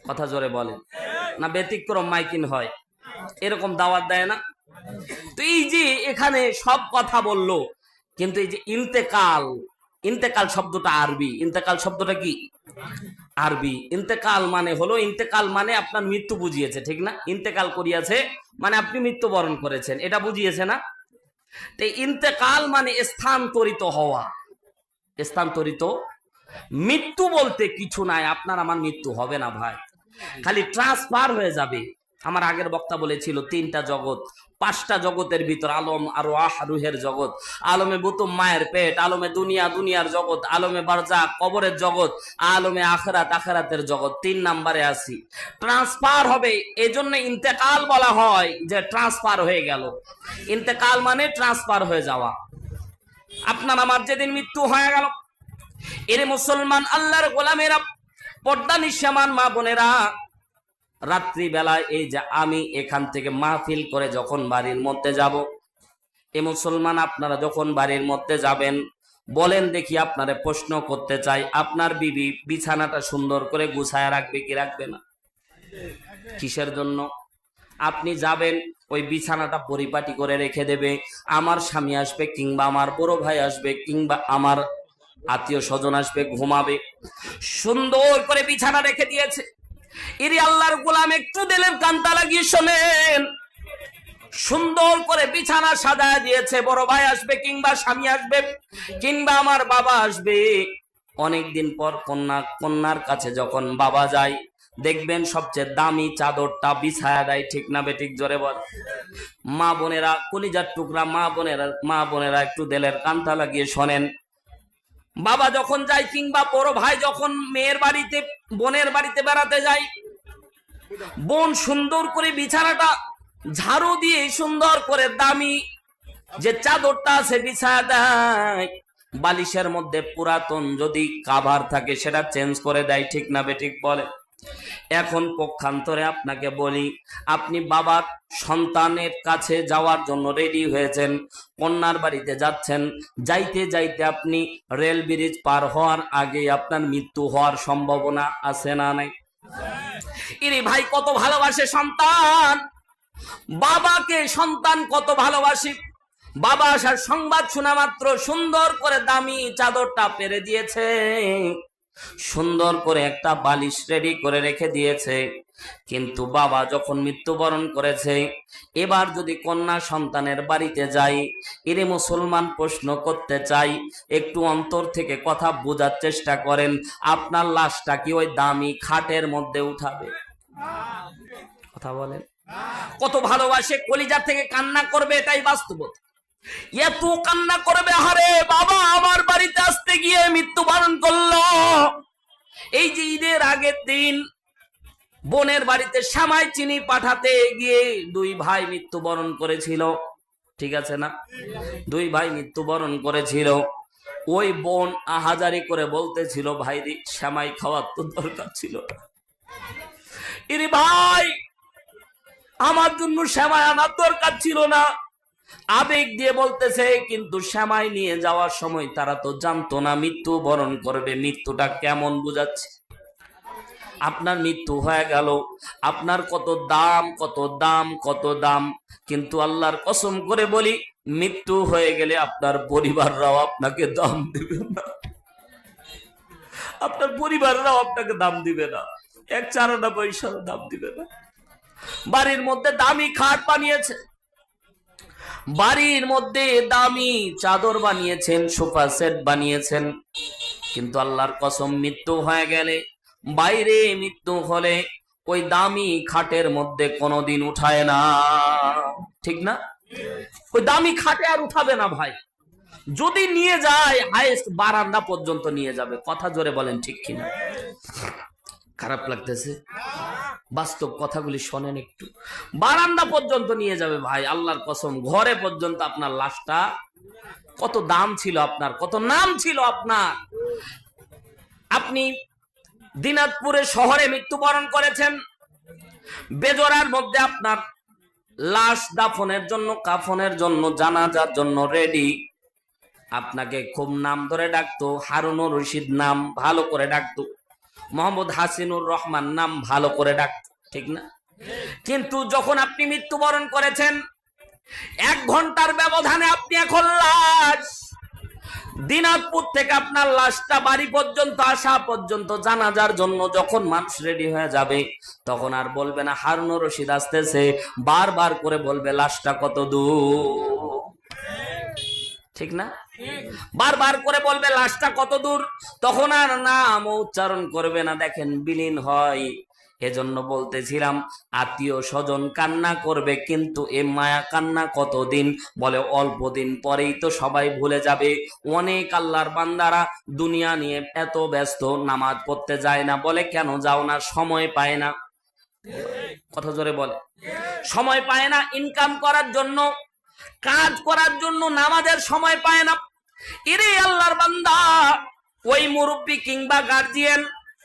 কথা জোরে বলেন না, ব্যতিক্রম মাইকিং হয়, এরকম দাওয়াত দেয় না? তো এই যে এখানে সব কথা বললো, কিন্তু এই যে ইন্তেকাল, ইন্তেকাল শব্দটা আরবি। ইন্তেকাল শব্দটা কি? আরবি। ইন্তেকাল মানে হলো, ইন্তেকাল মানে আপনার মৃত্যু বুঝিয়েছে, ঠিক না? ইন্তেকাল করিয়াছে মানে আপনি মৃত্যুবরণ করেছেন, এটা বুঝিয়েছে না? তো ইন্তেকাল মানে স্থানান্তরিত হওয়া, স্থানান্তরিত। মৃত্যু বলতে কিছু নাই, আপনার আমার মৃত্যু হবে না ভাই, খালি ট্রান্সফার হয়ে যাবে। আমার আগের বক্তা বলেছিল 3টা জগৎ, 5টা জগতের ভিতর আলম, আরওয়াহ, রুহের জগৎ, আলমে বুতুম মায়ের পেট, আলমে দুনিয়া, দুনিয়ার জগৎ, আলমে বারজাক, কবরের জগৎ, আলমে আখিরাত, আখিরাতের জগৎ। 3 নম্বরে আছি। ট্রান্সফার হবে, এজন্য ইন্তেকাল বলা হয় যে ট্রান্সফার হয়ে গেল। ইন্তেকাল মানে ট্রান্সফার হয়ে যাওয়া। আপনার আমার যেদিন মৃত্যু হয়ে গেল, এরে মুসলমান আল্লাহর গোলামেরা, পর্দা নিঃসীমান মা বোনেরা, রাত্রি বেলায় এই যে আমি এখান থেকে মাহফিল করে যখন বাড়ির মধ্যে যাব, এ মুসলমান আপনারা যখন বাড়ির মধ্যে যাবেন, বলেন দেখি, আপনারে প্রশ্ন করতে চাই, আপনার বিবি বিছানাটা সুন্দর করে গুছায় রাখবে কি রাখবে না? কিসের জন্য? আপনি যাবেন, ওই বিছানাটা পরিপাটি করে রেখে দেবে, আমার স্বামী আসবে কিংবা আমার বড় ভাই আসবে কিংবা আমার আত্মীয় স্বজন আসবে, ঘুমাবে, সুন্দর করে বিছানা রেখে দিয়েছে। এরি আল্লাহর গোলাম, একটু দিলেন কান্তা লাগিয়ে শোনেন, সুন্দর করে বিছানা সাজায় দিয়েছে, বড় ভাই আসবে কিংবা স্বামী আসবে কিংবা আমার বাবা আসবে। অনেকদিন পর কন্যার কাছে যখন বাবা যায়, দেখবেন সবচেয়ে দামি চাদরটা বিছায়া দেয়, ঠিক না বেঠিক? জোরে বল। মা বোনেরা, কলিজার টুকরা মা বোনেরা একটু দিলের কান্তা লাগিয়ে শোনেন, বাবা যখন যায় কিংবা বড় ভাই যখন মেয়ের বাড়িতে বোনের বাড়িতে বেড়াতে যায়, বোন সুন্দর করে বিছানাটা ঝাড়ু দিয়ে সুন্দর করে দামি যে চাদরটা আছে বিছায়া দেয়, বালিশের মধ্যে পুরাতন যদি কাভার থাকে সেটা চেঞ্জ করে দেয়, ঠিক না বেঠিক বলে? এখন পক্ষান্তরে আপনাকে বলি, আপনি বাবার সন্তানের কাছে যাওয়ার জন্য রেডি হয়েছেন, কন্যার বাড়িতে যাচ্ছেন, যাইতে যাইতে আপনি রেল ব্রিজ পার হওয়ার আগে আপনার মৃত্যু হওয়ার সম্ভাবনা আছে না নাই? ইরে ভাই, কত ভালোবাসে সন্তান, বাবাকে সন্তান কত ভালোবাসে। বাবা আসার সংবাদ শোনা মাত্র সুন্দর করে দামি চাদরটা পেরে দিয়েছে, সুন্দর করে একটা বালিশ রেডি করে রেখে দিয়েছে। কিন্তু বাবা যখন মৃত্যুবরণ করেছে, এবার যদি কন্যা সন্তানের বাড়িতে যাই, এরে মুসলমান প্রশ্ন করতে চাই, একটু অন্তর থেকে কথা বোঝার চেষ্টা করেন, আপনার লাশটা কি ওই দামি খাটের মধ্যে উঠাবে? কথা বলেন। কত ভালোবাসে, কলিজা থেকে কান্না করবে, এটাই বাস্তবতা। এত কান্না করবে, আরে বাবা আমার বাড়িতে আসতে গিয়ে মৃত্যুবরণ করলো। এই যে ঈদের আগের দিন বোনের বাড়িতে সেমাই চিনি পাঠাতে গিয়ে দুই ভাই মৃত্যুবরণ করেছিল, ঠিক আছে না? দুই ভাই মৃত্যুবরণ করেছিল। ওই বোন আহাজারি করে বলতেছিল, ভাই সেমাই খাওয়ার তো দরকার ছিল। ইরে ভাই, আমার জন্য সেমাই আনার দরকার ছিল না। আবেগ দিয়ে বলতেছে, কিন্তু সেমাই নিয়ে যাওয়ার সময় তারা তো জানতো না মৃত্যুবরণ করবে। মৃত্যুটা কেমন বুঝাচ্ছে? আপনার মৃত্যু হয়ে গেল, আপনার কত দাম, কত দাম, কত দাম, কিন্তু আল্লাহর কসম করে বলি, মৃত্যু হয়ে গেলে আপনার পরিবাররাও আপনাকে দাম দিবে না। আপনার পরিবাররাও আপনাকে দাম দিবে না, এক চারানা পয়সার দাম দিবে না। বাড়ির মধ্যে দামি খাট বানিয়েছে, বাড়ির মধ্যে দামি চাদর বানিয়েছেন, সোফা সেট বানিয়েছেন, কিন্তু আল্লাহর কসম মৃত্যু হয়ে গেলে, বাইরে মৃত্যু হলে ওই দামি খাটের মধ্যে কোনোদিন উঠায় না, ঠিক না? ওই দামি খাটে আর উঠাবে না ভাই। যদি নিয়ে যায়, হাইস্ট বারান্দা পর্যন্ত নিয়ে যাবে। কথা জোরে বলেন, ঠিক কিনা? খারাপ লাগতেছে? বাস্তব কথাগুলি শোনেন একটু। বারান্দা পর্যন্ত নিয়ে যাবে ভাই, আল্লাহর কসম। ঘরে পর্যন্ত আপনার লাশটা, কত দাম ছিল আপনার, কত নাম ছিল আপনার। আপনি দিনাজপুরে শহরে মৃত্যুবরণ করেছেন, বেজোরার মধ্যে আপনার লাশ দাফনের জন্য, কাফনের জন্য, জানাজার জন্য রেডি। আপনাকে খুব নাম ধরে ডাকতো, হারুনুর রশিদ নাম ভালো করে ডাকতো, মোহাম্মদ হাসিনুর রহমান নাম ভালো করে ডাকতো, ঠিক না? কিন্তু যখন আপনি মৃত্যুবরণ করেছেন, 1 ঘন্টার ব্যবধানে আপনি এখন লাশ। দিনাজপুর থেকে আপনার লাশটা বাড়ি পর্যন্ত আসা পর্যন্ত, জানাজার জন্য যখন মানুষ রেডি হয়ে যাবে, তখন আর বলবে না হারুনুর রশিদ আসতেছে, বারবার করে বলবে লাশটা কত দূর, ঠিক না? বারবার করে বলবে লাশটা কত দূর, তখন আর নাম উচ্চারণ করবে না। দেখেন বিলীন হয়। এজন্য বলতেছিলাম, আত্মীয় স্বজন কান্না করবে, কিন্তু এ মায়া কান্না কতদিন? বলে অল্প দিন পরেই তো সবাই ভুলে যাবে। অনেক আল্লাহর বান্দারা দুনিয়া নিয়ে এত ব্যস্ত, নামাজ পড়তে যায় না। বলে কেন যাও না? সময় পায় না। কথা জোরে বলে, সময় পায় না। ইনকাম করার জন্য, কাজ করার জন্য নামাজের সময় পায় না। এরে আল্লাহর বান্দা, ওই মুরব্বী কিংবা গার্জিয়ান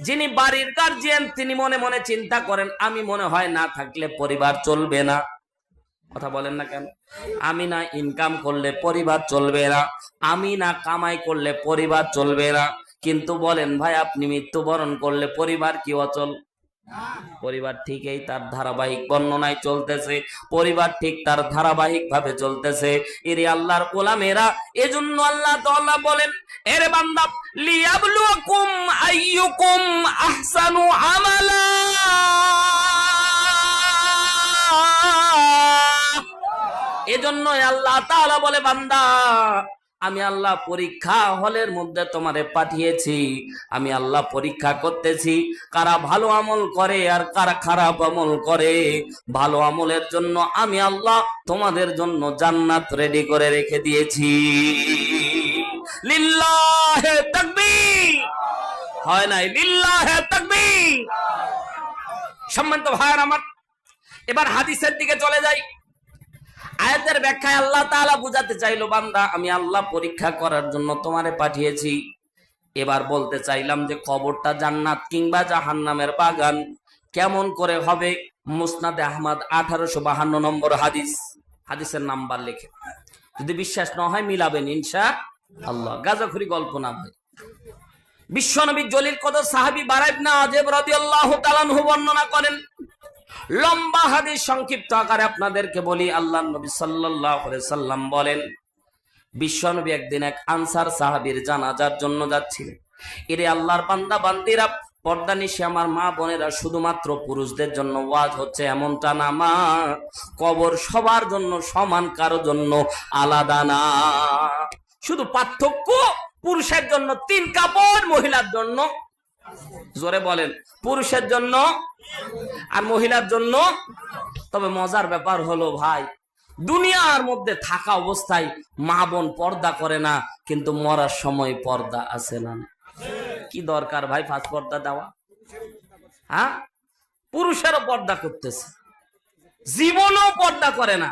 যিনি বাড়ির গার্জিয়ান তিনি মনে মনে চিন্তা করেন আমি মনে হয় না থাকলে পরিবার চলবে না। কথা বলেন না কেন? আমি না ইনকাম করলে পরিবার চলবে না, আমি না কামাই করলে পরিবার চলবে না। কিন্তু বলেন ভাই, আপনি মৃত্যুবরণ করলে পরিবার কি অচল? পরিবার ঠিকই তার ধারাবাহিক বর্ণনায় চলতেছে, পরিবার ঠিক তার ধারাবাহিক ভাবে চলতেছে। এর আল্লাহর গোলামেরা, এজন্য আল্লাহ তাআলা বলেন, এরে বান্দা, লিয়াবলুকুম আইয়ুকুম আহসানু আমালা। এজন্য আল্লাহ তাআলা বলে, বান্দা আমি আল্লাহ পরীক্ষা হলের মধ্যে তোমারে পাঠিয়েছি। আমি আল্লাহ পরীক্ষা করতেছি কারা ভালো আমল করে আর কারা খারাপ আমল করে। ভালো আমলের জন্য আমি আল্লাহ তোমাদের জন্য জান্নাত রেডি করে রেখে দিয়েছি। লিল্লাহে তাকবীর। হয় নাই? লিল্লাহে তাকবীর। সম্মানিত ভাইরা আমার, এবার হাদিসের দিকে চলে যাই। আয়াতের ব্যাখ্যায় আল্লাহ তাআলা বুঝাতে চাইলো, বান্দা আমি আল্লাহ পরীক্ষা করার জন্য তোমারে পাঠিয়েছি। এবার বলতে চাইলাম যে কবরটা জান্নাত কিংবা জাহান্নামের বাগান কেমন করে হবে? মুসনাদে আহমদ 1852 নম্বর হাদিস। হাদিসের নাম্বার লিখে, যদি বিশ্বাস না হয় মিলাবেন ইনশাআল্লাহ। গাজাখুরি গল্প না ভাই। বিশ্বনবী জলিল কদর সাহাবী বারা ইবনে আযিব রাদিয়াল্লাহু তাআলা আনহু বর্ণনা করেন। লম্বা হাদিস, সংক্ষিপ্ত আকারে আপনাদেরকে বলি। আল্লাহর নবী সাল্লাল্লাহু আলাইহি সাল্লাম বলেন, বিশ্বনবী একদিন এক আনসার সাহাবীর জানাজার জন্য যাচ্ছিলেন। এরে আল্লাহর বান্দা বান্দিরা, পর্দা নিশি আমার মা বোনেরা, শুধুমাত্র পুরুষদের জন্য ওয়াজ হচ্ছে এমনটা না মা। কবর সবার জন্য সমান, কারো জন্য আলাদা না। শুধু পার্থক্য, পুরুষের জন্য 3 কাপড়, মহিলার জন্য, জোরে বলেন, পুরুষের জন্য আর মহিলার জন্য। তবে মজার ব্যাপার হলো ভাই, দুনিয়ার মধ্যে থাকা অবস্থায় মা বোন পর্দা করে না, কিন্তু মরার সময় পর্দা আছে না? কি দরকার ভাই 5 পর্দা দেওয়া? হ্যাঁ, পুরুষেরও পর্দা করতেছে, জীবনও পর্দা করে না।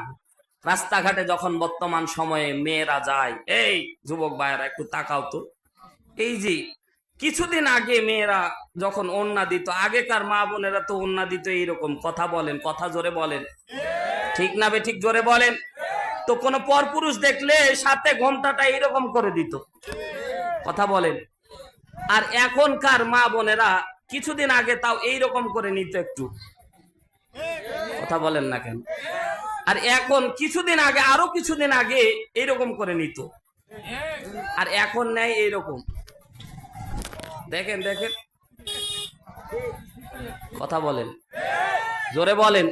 রাস্তাঘাটে যখন বর্তমান সময়ে মেয়েরা যায়, এই যুবক ভাইয়েরা একটু তাকাও তো, এই যে কিছুদিন আগে মেয়েরা যখন ওড়না দিত, আগেকার মা বোনেরা তো ওড়না দিত এইরকম। কথা বলেন, কথা জোরে বলেন, ঠিক না বে ঠিক? জোরে বলেন। তো কোন পরপুরুষ দেখলে সাথে ঘোমটাটা এইরকম করে দিত। কথা বলেন। আর এখনকার মা বোনেরা কিছুদিন আগে তাও এইরকম করে নিত একটু। কথা বলেন না কেন? আর এখন কিছুদিন আগে, আরো কিছুদিন আগে এইরকম করে নিত, আর এখন নেই এইরকম। দেখেন দেখেন, কথা বলেন, জোরে বলেন।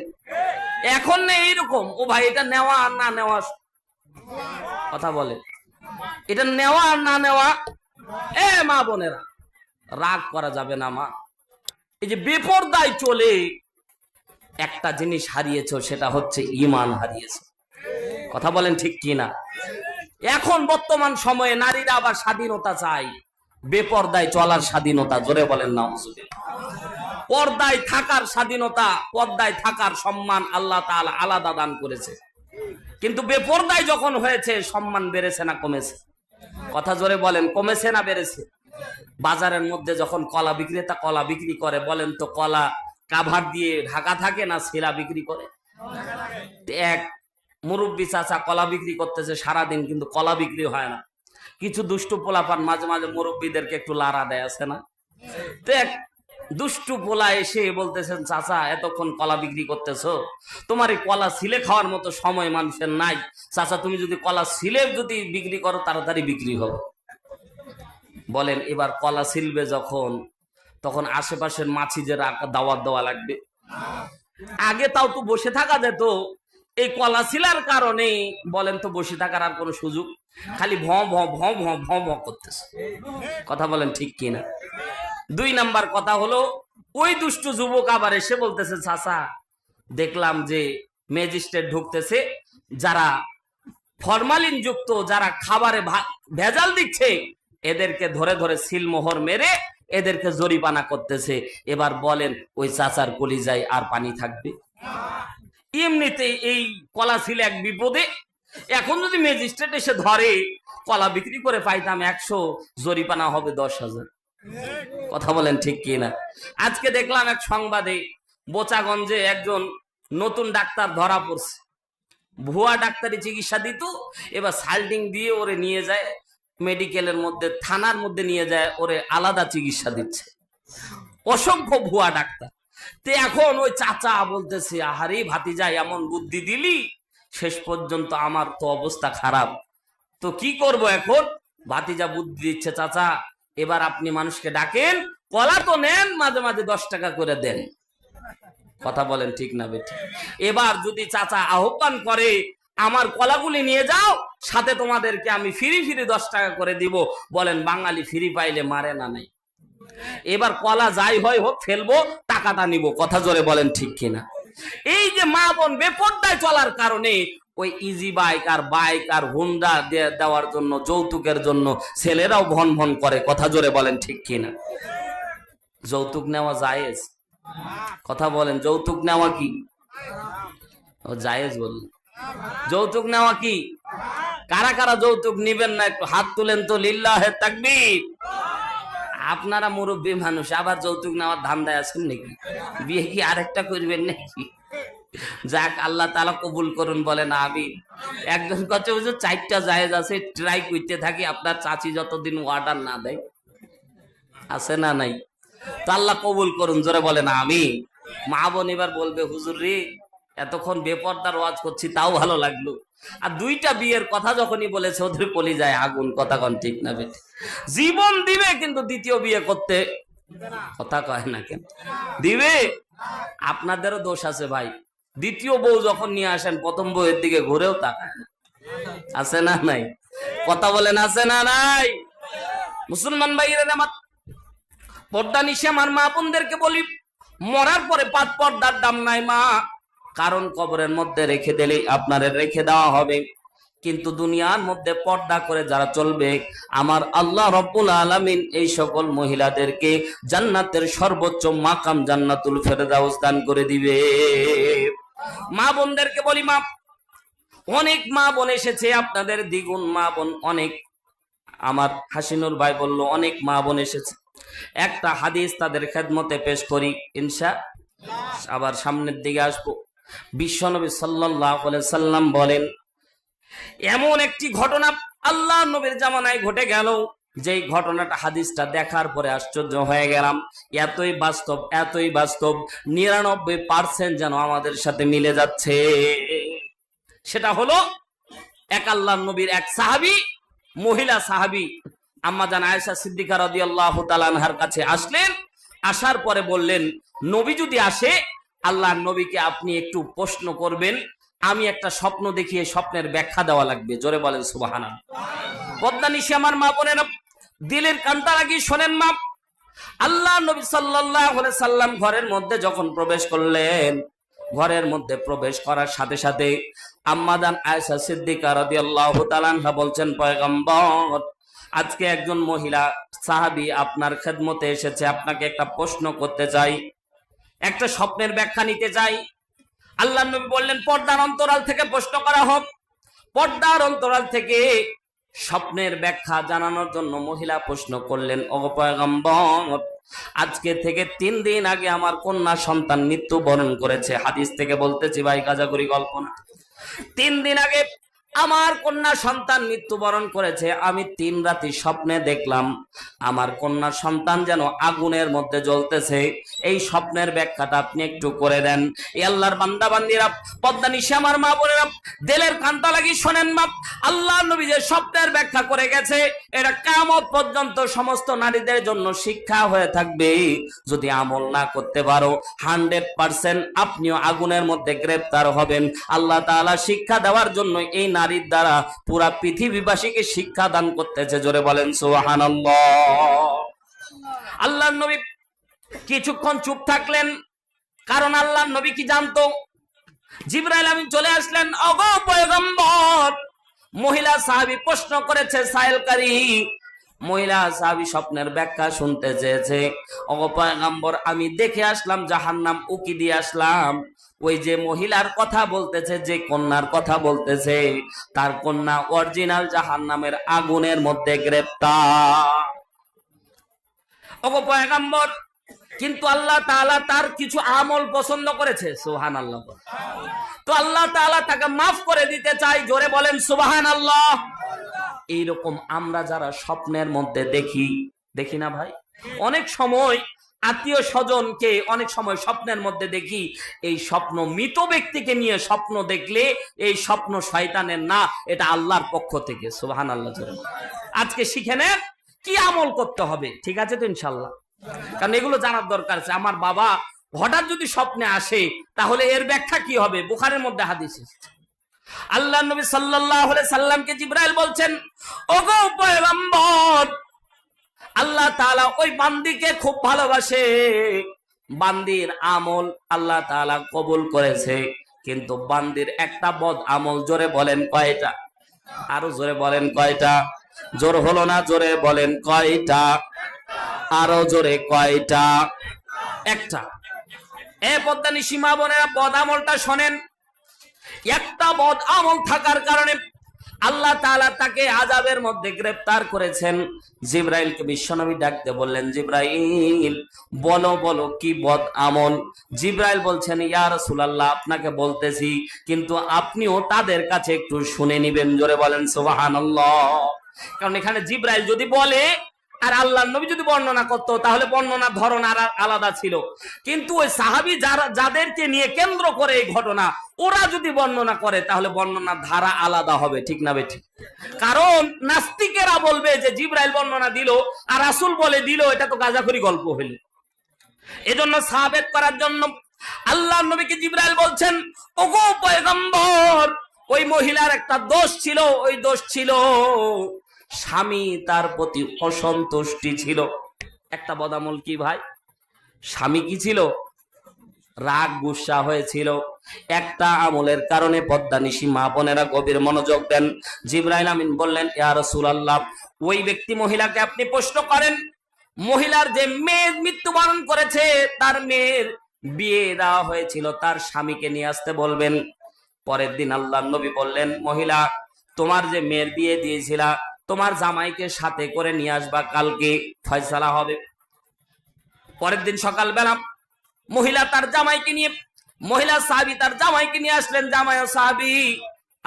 এখন নেই এইরকম। ও ভাই, এটা নেওয়া আর না নেওয়া, কথা বলেন, এটা নেওয়া আর না নেওয়া। এ মা বোনেরা, রাগ করা যাবে না মা। এই যে বেপরদায় চলে একটা জিনিস হারিয়েছ, সেটা হচ্ছে ঈমান হারিয়েছ। কথা বলেন ঠিক কি না? এখন বর্তমান সময়ে নারীরা আবার স্বাধীনতা চায়, বেপরদায় চলার স্বাধীনতা। জোরে বলেন না? পর্দায় থাকার স্বাধীনতা, পর্দায় থাকার সম্মান আল্লাহ তাআলা আলাদা দান করেছে। কিন্তু বেপরদায় যখন হয়েছে, সম্মান বেড়েছে না কমেছে? কথা জোরে বলেন, কমেছে না বেড়েছে? বাজারের মধ্যে যখন কলা বিক্রেতা কলা বিক্রি করে, বলেন তো কলা কাভার দিয়ে ঢাকা থাকে না ছেঁড়া বিক্রি করে? এক মুরব্বী চাচা কলা বিক্রি করতেছে সারাদিন, কিন্তু কলা বিক্রি হয় না। কিছু দুষ্টু পোলাপান মাঝে মাঝে মুরব্বীদেরকে একটু লাড়া দেয়, আছে না? তো এক দুষ্টু পোলা এসে বলতেছেন, চাচা এতক্ষণ কলা বিক্রি করতেছো, তোমার এই কলা ছিলে খাওয়ার মতো সময় মানুষের নাই। চাচা তুমি যদি কলা ছিলে যদি বিক্রি করো, তাড়াতাড়ি বিক্রি হবে। বলেন, এবার কলা ছিলবে যখন, তখন আশেপাশের মাছিদের দাওয়াত দেওয়া লাগবে। আগে তাও তো বসে থাকা যেত, এই কলা ছিলার কারণে বলেন তো বসে থাকার আর কোনো সুযোগ? খালি ভ ভ ভ ভ ভ ভ করতেছে। কথা বলেন ঠিক কিনা? 2 নাম্বার কথা হলো, ওই দুষ্টু যুবক আবার এসে বলতেছে, চাচা দেখলাম যে ম্যাজিস্ট্রেট ঢুকতেছে, যারা ফরমালিন যুক্ত, যারা খাবারে ভেজাল দিচ্ছে, এদেরকে ধরে ধরে সিলমোহর মেরে এদেরকে জরিমানা করতেছে। এবার বলেন, ওই চাচার কলিজায় আর পানি থাকবে? এমনিতে এই কলা ছিল এক বিপদে, এখন যদি ম্যাজিস্ট্রেট এসে ধরে কলা বিক্রি করে পাইতাম 100, জরিমানা হবে 10,000। কথা বলেন ঠিক কি না? আজকে দেখলাম এক সংবাদে বোচাগঞ্জে একজন নতুন ডাক্তার ধরা পড়ছে, ভুয়া ডাক্তারি চিকিৎসা দিত, এবার সাল্টিং দিয়ে ওরে নিয়ে যায় মেডিকেলের মধ্যে, থানার মধ্যে নিয়ে যায়, ওরে আলাদা চিকিৎসা দিচ্ছে। অসংখ্য ভুয়া ডাক্তার। তো এখন ওই চাচা বলতেছে, আহারে ভাতিজা এমন বুদ্ধি দিলি, শেষ পর্যন্ত আমার তো অবস্থা খারাপ, তো কি করব এখন? ভাতিজা বুদ্ধি দিচ্ছে, চাচা এবার আপনি মানুষকে ডাকেন, কলা তো নেন, মাঝে মাঝে 10 টাকা করে দেন। কথা বলেন ঠিক না বেটি? এবার যদি চাচা আহ্বান করে, আমার কলাগুলি নিয়ে যাও, সাথে তোমাদেরকে আমি ফ্রি 10 টাকা করে দিব, বলেন বাঙালি ফ্রি পাইলে মারে না নাই? এবার কলা যাই হয় হোক ফেলবো, টাকাটা নিব। কথা জোরে বলেন ঠিক কিনা? এই যে মা বোন বেপরদায় চলার কারণে ওই ইজি বাইক আর হুন্ডা দেওয়ার জন্য, যৌতুকের জন্য ছেলেরাও ভন ভন করে। কথা জোরে বলেন ঠিক কিনা? যৌতুক নেওয়া জায়েজ? কথা বলেন, যৌতুক নেওয়া কি জায়েজ? বলুন, যৌতুক নেওয়া কি? কারা কারা যৌতুক নিবেন না একটু হাত তুলেন তো, লিল্লাহে তাকবীর। আপনারা মুরব্বী মানুষ, আবার যৌতুক নেওয়ার ধান্দায় আছেন নাকি? বিয়ে কি আরেকটা করবেন নাকি? যাক, আল্লাহ তাআলা কবুল করুন, বলেন আমিন। একজন কত 4টা জায়েজ আছে, ট্রাই করতে থাকি, আপনার চাচি যতদিন অর্ডার না দেয়। আছে না নাই? তো আল্লাহ কবুল করুন, জোরে বলেন আমিন। মা বোন এবার বলবে, হুজুর রে এতক্ষণ বেপরদার ওয়াজ করছি তাও ভালো লাগলো, আর 2টা বিয়ের কথা যখনই বলেছে ওদের কলিজায় আগুন। কথা কন ঠিক না বেটি? জীবন দিবে কিন্তু দ্বিতীয় বিয়ে করতে কথা কয় না কেন? দিবে? আপনাদেরও দোষ আছে ভাই, দ্বিতীয় বউ যখন নিয়ে আসেন প্রথম বউয়ের দিকে ঘুরেও তাকায় না। আছে না নাই? কথা বলেন আছে না নাই? মুসলমান ভাইরা আমার পর্দা নিশে আমার মা বোনদেরকে বলি, মরার পরে 5 পর্দার দাম নাই মা, কারণ কবরের মধ্যে রেখে দিলে আপনারে রেখে দেওয়া হবে, কিন্তু দুনিয়ার মধ্যে পর্দা করে যারা চলবে, আমার আল্লাহ রব্বুল আলামিন এই সকল মহিলাদেরকে জান্নাতের সর্বোচ্চ মাকাম জান্নাতুল ফেরদাউস দান করে দিবে। মা বোনদেরকে বলি, মা অনেক মা বোন এসেছে, আপনাদের দ্বিগুণ মা বোন অনেক। আমার হাসিনুর ভাই বলল অনেক মা বোন এসেছে। একটা হাদিস তাদের খেদমতে পেশ করি, আবার সামনের দিকে আসবো। বিশ্বনবী সাল্লাল্লাহু আলাইহি সাল্লাম বলেন, এমন একটি ঘটনা আল্লাহ নবীর জামানায় ঘটে গেল, যেই ঘটনাটা হাদিসটা দেখার পরে আশ্চর্য হয়ে গেলাম। এতই বাস্তব, এতই বাস্তব, 99% যেন আমাদের সাথে মিলে যাচ্ছে। সেটা হলো, এক আল্লাহ নবীর এক সাহাবী, মহিলা সাহাবী আম্মা জান আয়েশা সিদ্দিকা রাদিয়াল্লাহু তাআলা আনহার কাছে আসলেন। আসার পরে বললেন, নবী যদি আসে, আল্লাহর নবীকে আপনি একটু প্রশ্ন করবেন, আমি একটা স্বপ্ন দেখিয়ে স্বপ্নের ব্যাখ্যা দেওয়া লাগবে। জোরে বলেন সুবহানাল্লাহ। পদ্মা নিশি আমার মা বোনেরা দিলের কান্তা লাগিয়ে শোনেন মা। আল্লাহ নবী সাল্লাল্লাহু আলাইহি সাল্লাম ঘরের মধ্যে যখন প্রবেশ করলেন, ঘরের মধ্যে প্রবেশ করার সাথে সাথে আম্মা জান আয়েশা সিদ্দিকা রাদিয়াল্লাহু তাআলা আনহা বলছেন, পয়গম্বর আজকে একজন মহিলা সাহাবী আপনার খেদমতে এসেছে, আপনাকে একটা প্রশ্ন করতে চাই, একটা স্বপ্নের ব্যাখ্যা নিতে চাই। আল্লাহ নবী বললেন, পর্দার অন্তরাল থেকে প্রশ্ন করা হোক। পর্দার অন্তরাল থেকে স্বপ্নের ব্যাখ্যা জানানোর জন্য মহিলা প্রশ্ন করলেন, ওগো পয়গম্বর আজকে থেকে 3 দিন আগে আমার কন্যা সন্তান মৃত্যুবরণ করেছে। হাদিস থেকে বলতেছি ভাই, কাজা করি কল্পনা। 3 দিন আগে আমার কন্যা সন্তান মৃত্যুবরণ করেছে। আমি 3 রাতে স্বপ্নে দেখলাম আমার কন্যা সন্তান যেন আগুনের মধ্যে জ্বলতেছে। এই স্বপ্নের ব্যাখ্যাটা আপনি একটু করে দেন। এই আল্লাহর বান্দা বান্দিরা, পদ্মা নিশি আমার মা বোনেরা, দিলের কান্তা লাগি শোনেন মা। আল্লাহ নবী যে স্বপ্নের ব্যাখ্যা করে গেছে, এটা কিয়ামত পর্যন্ত সমস্ত নারীদের জন্য শিক্ষা হয়ে থাকবে। যদি আমল না করতে পারো, 100% আপনিও আগুনের মধ্যে গ্রেফতার হবেন। আল্লাহ তাআলা শিক্ষা দেওয়ার জন্য এই নারীর দ্বারা পুরা পৃথিবীবাসীকে শিক্ষা দান করতেছে। জোরে বলেন সুবহানাল্লাহ। আল্লাহর নবী কিছুক্ষণ চুপ থাকলেন, কারণ আল্লাহর নবী কি জানতো? জিবরাইল আমিন চলে আসলেন, ওগো পয়গম্বর মহিলা সাহাবী প্রশ্ন করেছে, সাইলকারী মহিলা সাহাবী স্বপ্নের ব্যাখ্যা শুনতে চেয়েছে। ওগো পয়গম্বর আমি দেখে আসলাম জাহান্নাম, উকি দিয়ে আসলাম, ওই যে মহিলার কথা বলতেছে, যে কন্যার কথা বলতেছে, তার কন্যা অরিজিনাল জাহান্নামের আগুনের মধ্যে গ্রেপ্তার। ওগো পয়গম্বর, কিন্তু আল্লাহ তাআলা তার কিছু আমল পছন্দ করেছে। সুবহানাল্লাহ। তো আল্লাহ তাআলা তাকে মাফ করে দিতে চাই। জোরে বলেন সুবহানাল্লাহ। এইরকম আমরা যারা স্বপ্নের মধ্যে দেখি না ভাই, অনেক সময় আত্মীয় স্বজনকে অনেক সময় স্বপ্নের মধ্যে দেখি। এই স্বপ্ন মৃত ব্যক্তিকে নিয়ে স্বপ্ন দেখলে এই স্বপ্ন শয়তানের না, এটা আল্লাহর পক্ষ থেকে। সুবহানাল্লাহ। আজকে শিখে নেন কি আমল করতে হবে, ঠিক আছে তো ইনশাল্লাহ? কারণ এগুলো জানার দরকার আছে। আমার বাবা হঠাৎ যদি স্বপ্নে আসে তাহলে এর ব্যাখ্যা কি হবে? বুখারীর মধ্যে হাদিস এসেছে, আল্লাহ নবী সাল্লাল্লাহু আলাইহি সাল্লামকে জিবরাইল বলছেন, ওগো পয়গম্বর, আল্লাহ তাআলা ওই বান্দিকে খুব ভালোবাসে, বান্দির আমল আল্লাহ তাআলা কবুল করেছে, কিন্তু বান্দির একটা বদ আমল। জোরে বলেন কয়টা? আরো জোরে বলেন কয়টা? জোর হলো না, জোরে বলেন কয়টা? আরো জোরে কয়টা? একটা। এ পদ্মানি সীমা বোনেরা, বদ আমলটা শোনেন। একটা বদ আমল থাকার কারণে আল্লাহ তাআলা তাকে আযাবের মধ্যে গ্রেফতার করেছেন। জিবরাইলকে বিশ্বনবী ডাকতে বললেন, জিবরাইল বলো বলো কি বদ আমল? জিবরাইল বলছেন, ইয়া রাসূলুল্লাহ, আপনাকে বলতেছি, কিন্তু আপনিও তাদের কাছে একটু শুনে নিবেন। জোরে বলেন সুবহানাল্লাহ। কারণ এখানে জিবরাইল যদি বলে আর আল্লাহর নবী যদি বর্ণনা করতো তাহলে বর্ণনার ধরন আর আলাদা ছিল। কিন্তু ওই সাহাবী যাদেরকে নিয়ে কেন্দ্র করে এই ঘটনা, ওরা যদি বর্ণনা করে তাহলে বর্ণনার ধারা আলাদা হবে, ঠিক না বেঠিক? কারণ নাস্তিকেরা বলবে যে জিবরাইল বর্ণনা দিল আর রাসূল বলে দিল, এটা তো গাঁজাখুরি গল্প হইল। এজন্য সাবেত করার জন্য আল্লাহর নবীকে জিবরাইল বলছেন, ওগো পয়গম্বর, ওই মহিলার একটা দোষ ছিল। ওই দোষ ছিল স্বামী তার প্রতি অসন্তুষ্টি ছিল। একটা বদামল কি ভাই? স্বামী কি ছিল? রাগ গুসা হয়েছিল। একটা আমলের কারণে পদ্মানিশী মা বোনেরা গভীর মনোযোগ দেন। জিবরাইল আমিন বললেন, ইয়া রাসূলুল্লাহ, ওই ব্যক্তি মহিলাকে আপনি প্রশ্ন করেন, মহিলার যে মেয়ে মৃত্যুবরণ করেছে, তার মেয়ের বিয়ে দেওয়া হয়েছিল, তার স্বামীকে নিয়ে আসতে বলবেন। পরের দিন আল্লাহর নবী বললেন, মহিলা, তোমার যে মেয়ের বিয়ে দিয়েছিলা, তোমার জামাইকে সাথে করে নিয়ে আসবা, কালকে ফয়সালা হবে। পরের দিন সকালবেলা মহিলা তার জামাইকে নিয়ে, মহিলা সাহাবী তার জামাইকে নিয়ে আসলেন। জামাই ও সাহাবী।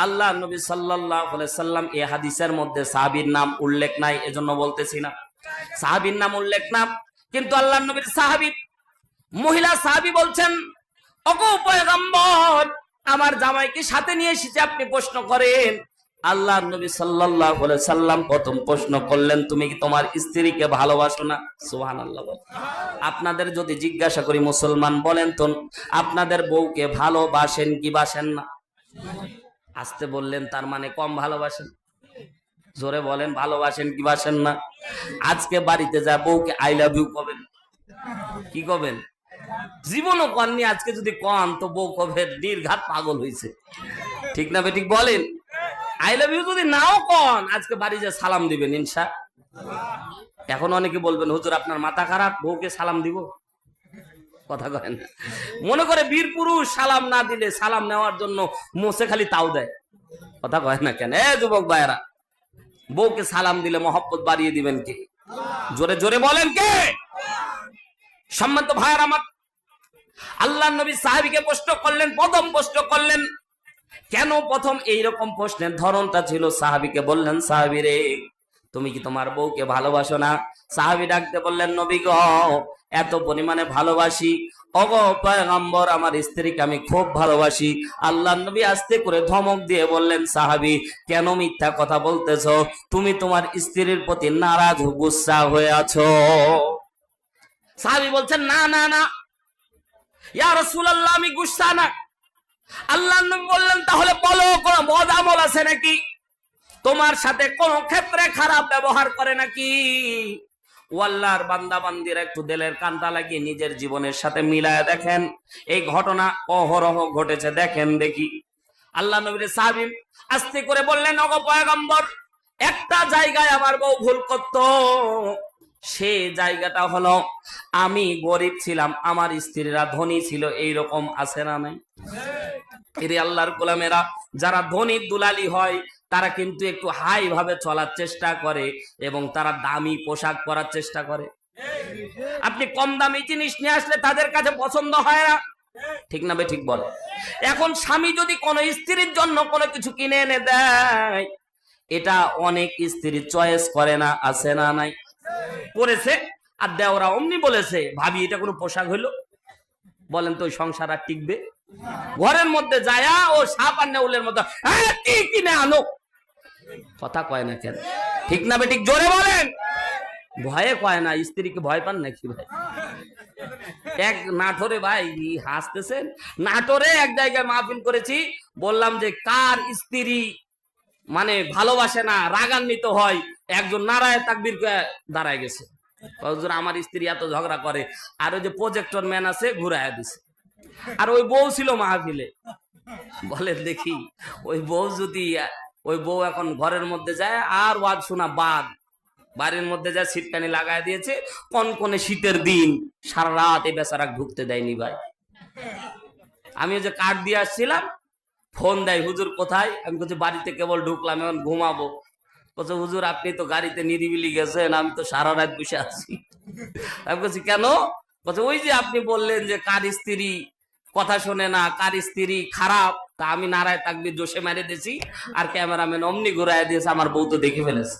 আল্লাহ নবী সাল্লাল্লাহু আলাইহি সাল্লাম এই হাদিসের মধ্যে সাহাবীর নাম উল্লেখ নাই, এজন্য বলতেছি না, সাহাবীর নাম উল্লেখ না। কিন্তু আল্লাহ নবীর সাহাবী, মহিলা সাহাবী বলছেন, ওগো পয়গম্বর, আমার জামাইকে সাথে নিয়ে এসেছে, আপনি প্রশ্ন করেন। আল্লাহ নবী সাল্লাল্লাহু আলাইহি সাল্লাম প্রথম প্রশ্ন করলেন, তুমি কি তোমার স্ত্রীকে ভালোবাসো না? সুবহানাল্লাহ। আপনাদের যদি জিজ্ঞাসা করি, মুসলমান বলেন তো, আপনাদের বউকে ভালোবাসেন কি বাসেন না? আসতে বললেন, তার মানে কম ভালোবাসেন। জোরে বলেন, ভালোবাসেন কি বাসেন না? আজকে বাড়িতে যা বউকে আই লাভ ইউ কবেন? কি কবেন? জীবনও কননি। আজকে যদি কন তো বউ কবে নির্ঘাত পাগল হয়েছে, ঠিক না বেঠিক বলেন? আই লাভ ইউ যদি নাও কন, আজকে বাড়ি যা সালাম দিবেন ইনশা। এখন অনেকে বলবেন, হুজুর আপনার মাথা খারাপ, বউকে সালাম দিব? কথা কয় না। মনে করে বীর পুরুষ সালাম না দিলে সালাম নেওয়ার জন্য মোছে খালি তাও দেয়। কথা কয় না কেন? যুবক ভাইয়েরা, বউকে সালাম দিলে মহব্বত বাড়িয়ে দিবেন কে? জোরে জোরে বলেন কে? সম্মানিত ভাইয়েরা আমার, আল্লাহর নবী সাহাবীকে প্রশ্ন করলেন, প্রথম প্রশ্ন করলেন। কেন প্রথম এইরকম প্রশ্নের ধরনটা ছিল? সাহাবীকে বললেন, সাহাবী রে, তুমি কি তোমার বউকে ভালোবাসো না? সাহাবী ডাকতে বললেন, নবী গো, এত পরিমাণে ভালোবাসি। ওগো পয়গম্বর, আমার স্ত্রীকে আমি খুব ভালোবাসি। আল্লাহর নবী আস্তে করে ধমক দিয়ে বললেন, সাহাবী, কেন মিথ্যা কথা বলতেছো? তুমি তোমার স্ত্রীর প্রতি নারাজ গুসা হয়ে আছো। সাহাবী বলছেন, না না না ইয়া রাসূলুল্লাহ, আমি গুসা না। আল্লাহর নবী বললেন, তাহলে বলো, কোন বদ আমল আছে নাকি? তোমার সাথে কোন ক্ষেত্রে খারাপ ব্যবহার করে নাকি? ও আল্লাহর বান্দা বান্দিরা, একটু দিলের কানটা লাগিয়ে নিজের জীবনের সাথে মিলায় দেখেন। এই ঘটনা অহরহ ঘটেছে, দেখেন দেখি। আল্লাহ নবীর সাহাবী আস্তে করে বললেন, ওগো পয়গম্বর, একটা জায়গায় আমার বউ ভুল করত, সে জায়গাটা হলো আমি গরিব ছিলাম, আমার স্ত্রীরা ধনী ছিল, এইরকম আছে না নাই? এরে আল্লাহর গোলামেরা, যারা ধনী দুলালি হয় তারা কিন্তু একটু হাই ভাবে চলার চেষ্টা করে এবং তারা দামি পোশাক পরার চেষ্টা করে। আপনি কম দামি জিনিস নিয়ে আসলে তাদের কাছে পছন্দ হয় না, ঠিক না ঠিক বল? এখন স্বামী যদি কোনো স্ত্রীর জন্য কোনো কিছু কিনে এনে দেয়, এটা অনেক স্ত্রী চয়েস করে না, আছে না নাই? করেছে, আর দেওরা অমনি বলেছে, ভাবি এটা কোনো পোশাক হইলো? বলেন তো ওই সংসার আর টিকবে? ঘরের মধ্যে যায়া ও সাপ আর নেউলের মতো কিনে আনো, কথা কয় না কেন? ঠিক না বেঠিক? জোরে বলেন। ভয়ে কয় না। স্ত্রীকে ভয় পান নাকি ভাই? এক নাটোরে, ভাই হাসতেছেন, নাটোরে এক জায়গায় মাহফিল করেছি, বললাম যে কার স্ত্রী মানে ভালোবাসে না, রাগান্বিত হয়, একজন নারায় তাকবীর দাঁড়ায় গেছে, হুজুর আমার স্ত্রী এত ঝগড়া করে। আর ওই যে প্রজেক্টর ম্যান আছে ঘুরাইয়া দিছে, আর ওই বউ ছিল মাহফিলে। বলে দেখি ওই বউ যদি, ওই বউ এখন ঘরের মধ্যে যায় আর ওয়াজ শোনা বাদ, বাড়ির মধ্যে যায় শীতকানি লাগাই দিয়েছে, কনকনে শীতের দিন, সারা রাত এই বেচারা ঢুকতে দেয়নি ভাই। আমি ওই যে কার্ড দিয়ে আসছিলাম, ফোন দেয়, হুজুর কোথায়? আমি বলছি বাড়িতে কেবল ঢুকলাম, এখন ঘুমাবো। বলছে হুজুর আপনি তো গাড়িতে নিরিবিলি গেছেন, আমি তো সারা রাত বসে আছি। আমি বলছি কেন? বলছে ওই যে আপনি বললেন যে কার স্ত্রী কথা শোনে না, কার স্ত্রী খারাপ, তা আমি নারায় তাকবীর জোশে মেরে দিয়েছি, আর ক্যামেরাম্যান অমনি ঘুরাই দিয়েছে, আমার বউ তো দেখে ফেলেছে।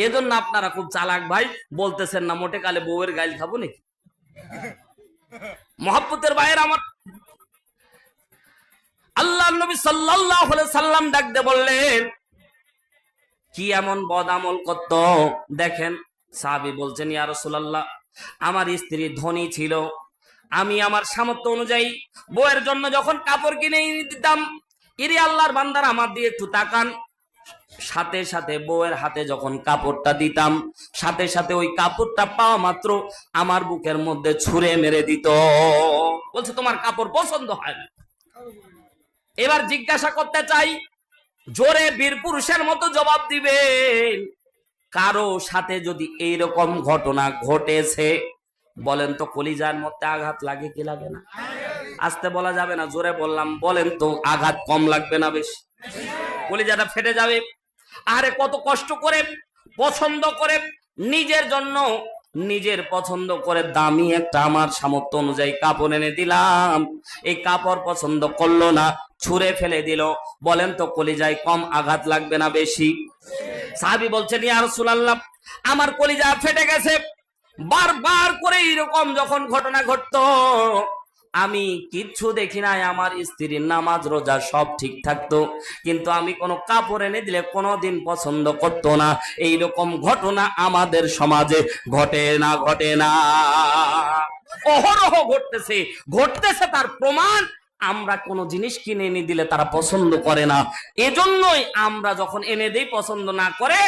এজন্য আপনারা খুব চালাক ভাই, বলতেছেন না মোটে কালে বউয়ের গাইল খাবো নাকি? মহব্বতের ভাইয়ের আমার, আল্লাহ নবী সাল্লাল্লাহু আলাইহি সাল্লাম ডাক দিয়ে বললেন, কি এমন বদ আমল করত? দেখেন সাহাবী বলছেন, ইয়া রাসূলুল্লাহ, আমার স্ত্রী ধনী ছিল, আমি আমার সামর্থ্য অনুযায়ী বউয়ের জন্য যখন কাপড় কিনে দিতাম, ইরে আল্লাহর বান্দার আমার দিয়ে একটু তাকান, সাথে সাথে বউয়ের হাতে যখন কাপড়টা দিতাম, সাথে সাথে ওই কাপড়টা পাওয়া মাত্র আমার বুকের মধ্যে ছুঁড়ে মেরে দিত। বলছে তোমার কাপড় পছন্দ হয় না। এবার জিজ্ঞাসা করতে চাই, জোরে বীর পুরুষের মতো জবাব দিবেন, কারো সাথে যদি এইরকম ঘটনা ঘটেছে, বলেন তো কলিজার মধ্যে আঘাত লাগে কি লাগে না? আস্তে বলা যাবে না, জোরে বললাম, বলেন তো আঘাত কম লাগবে না বেশি? কলিজাটা ফেটে যাবে। আরে কত কষ্ট করে পছন্দ করে নিজের জন্য, নিজের পছন্দ করে দামি একটা আমার সামর্থ্য অনুযায়ী কাপড় এনে দিলাম, এই কাপড় পছন্দ করলো না, ছুঁড়ে ফেলে দিল, বলেন তো কলিজায় কম আঘাত লাগবে না বেশি? সাহাবী বলছেন, ইয়া রাসূলুল্লাহ, আমার কলিজা ফেটে গেছে। বারবার করে এরকম যখন ঘটনা ঘটতো, আমি কিচ্ছু দেখি নাই, আমার স্ত্রীর নামাজ রোজা সব ঠিক থাকতো, কিন্তু আমি কোনো কাপড় এনে দিলে কোনোদিন পছন্দ করতো না। এইরকম ঘটনা আমাদের সমাজে ঘটে না? ঘটে না? অহরহ ঘটতেছে, ঘটতেছে। তার প্রমাণ, আমরা কোন জিনিস কিনে এনে দিলে তারা পছন্দ করে না, এজন্যই আমরা যখন এনে দেই পছন্দ না করে,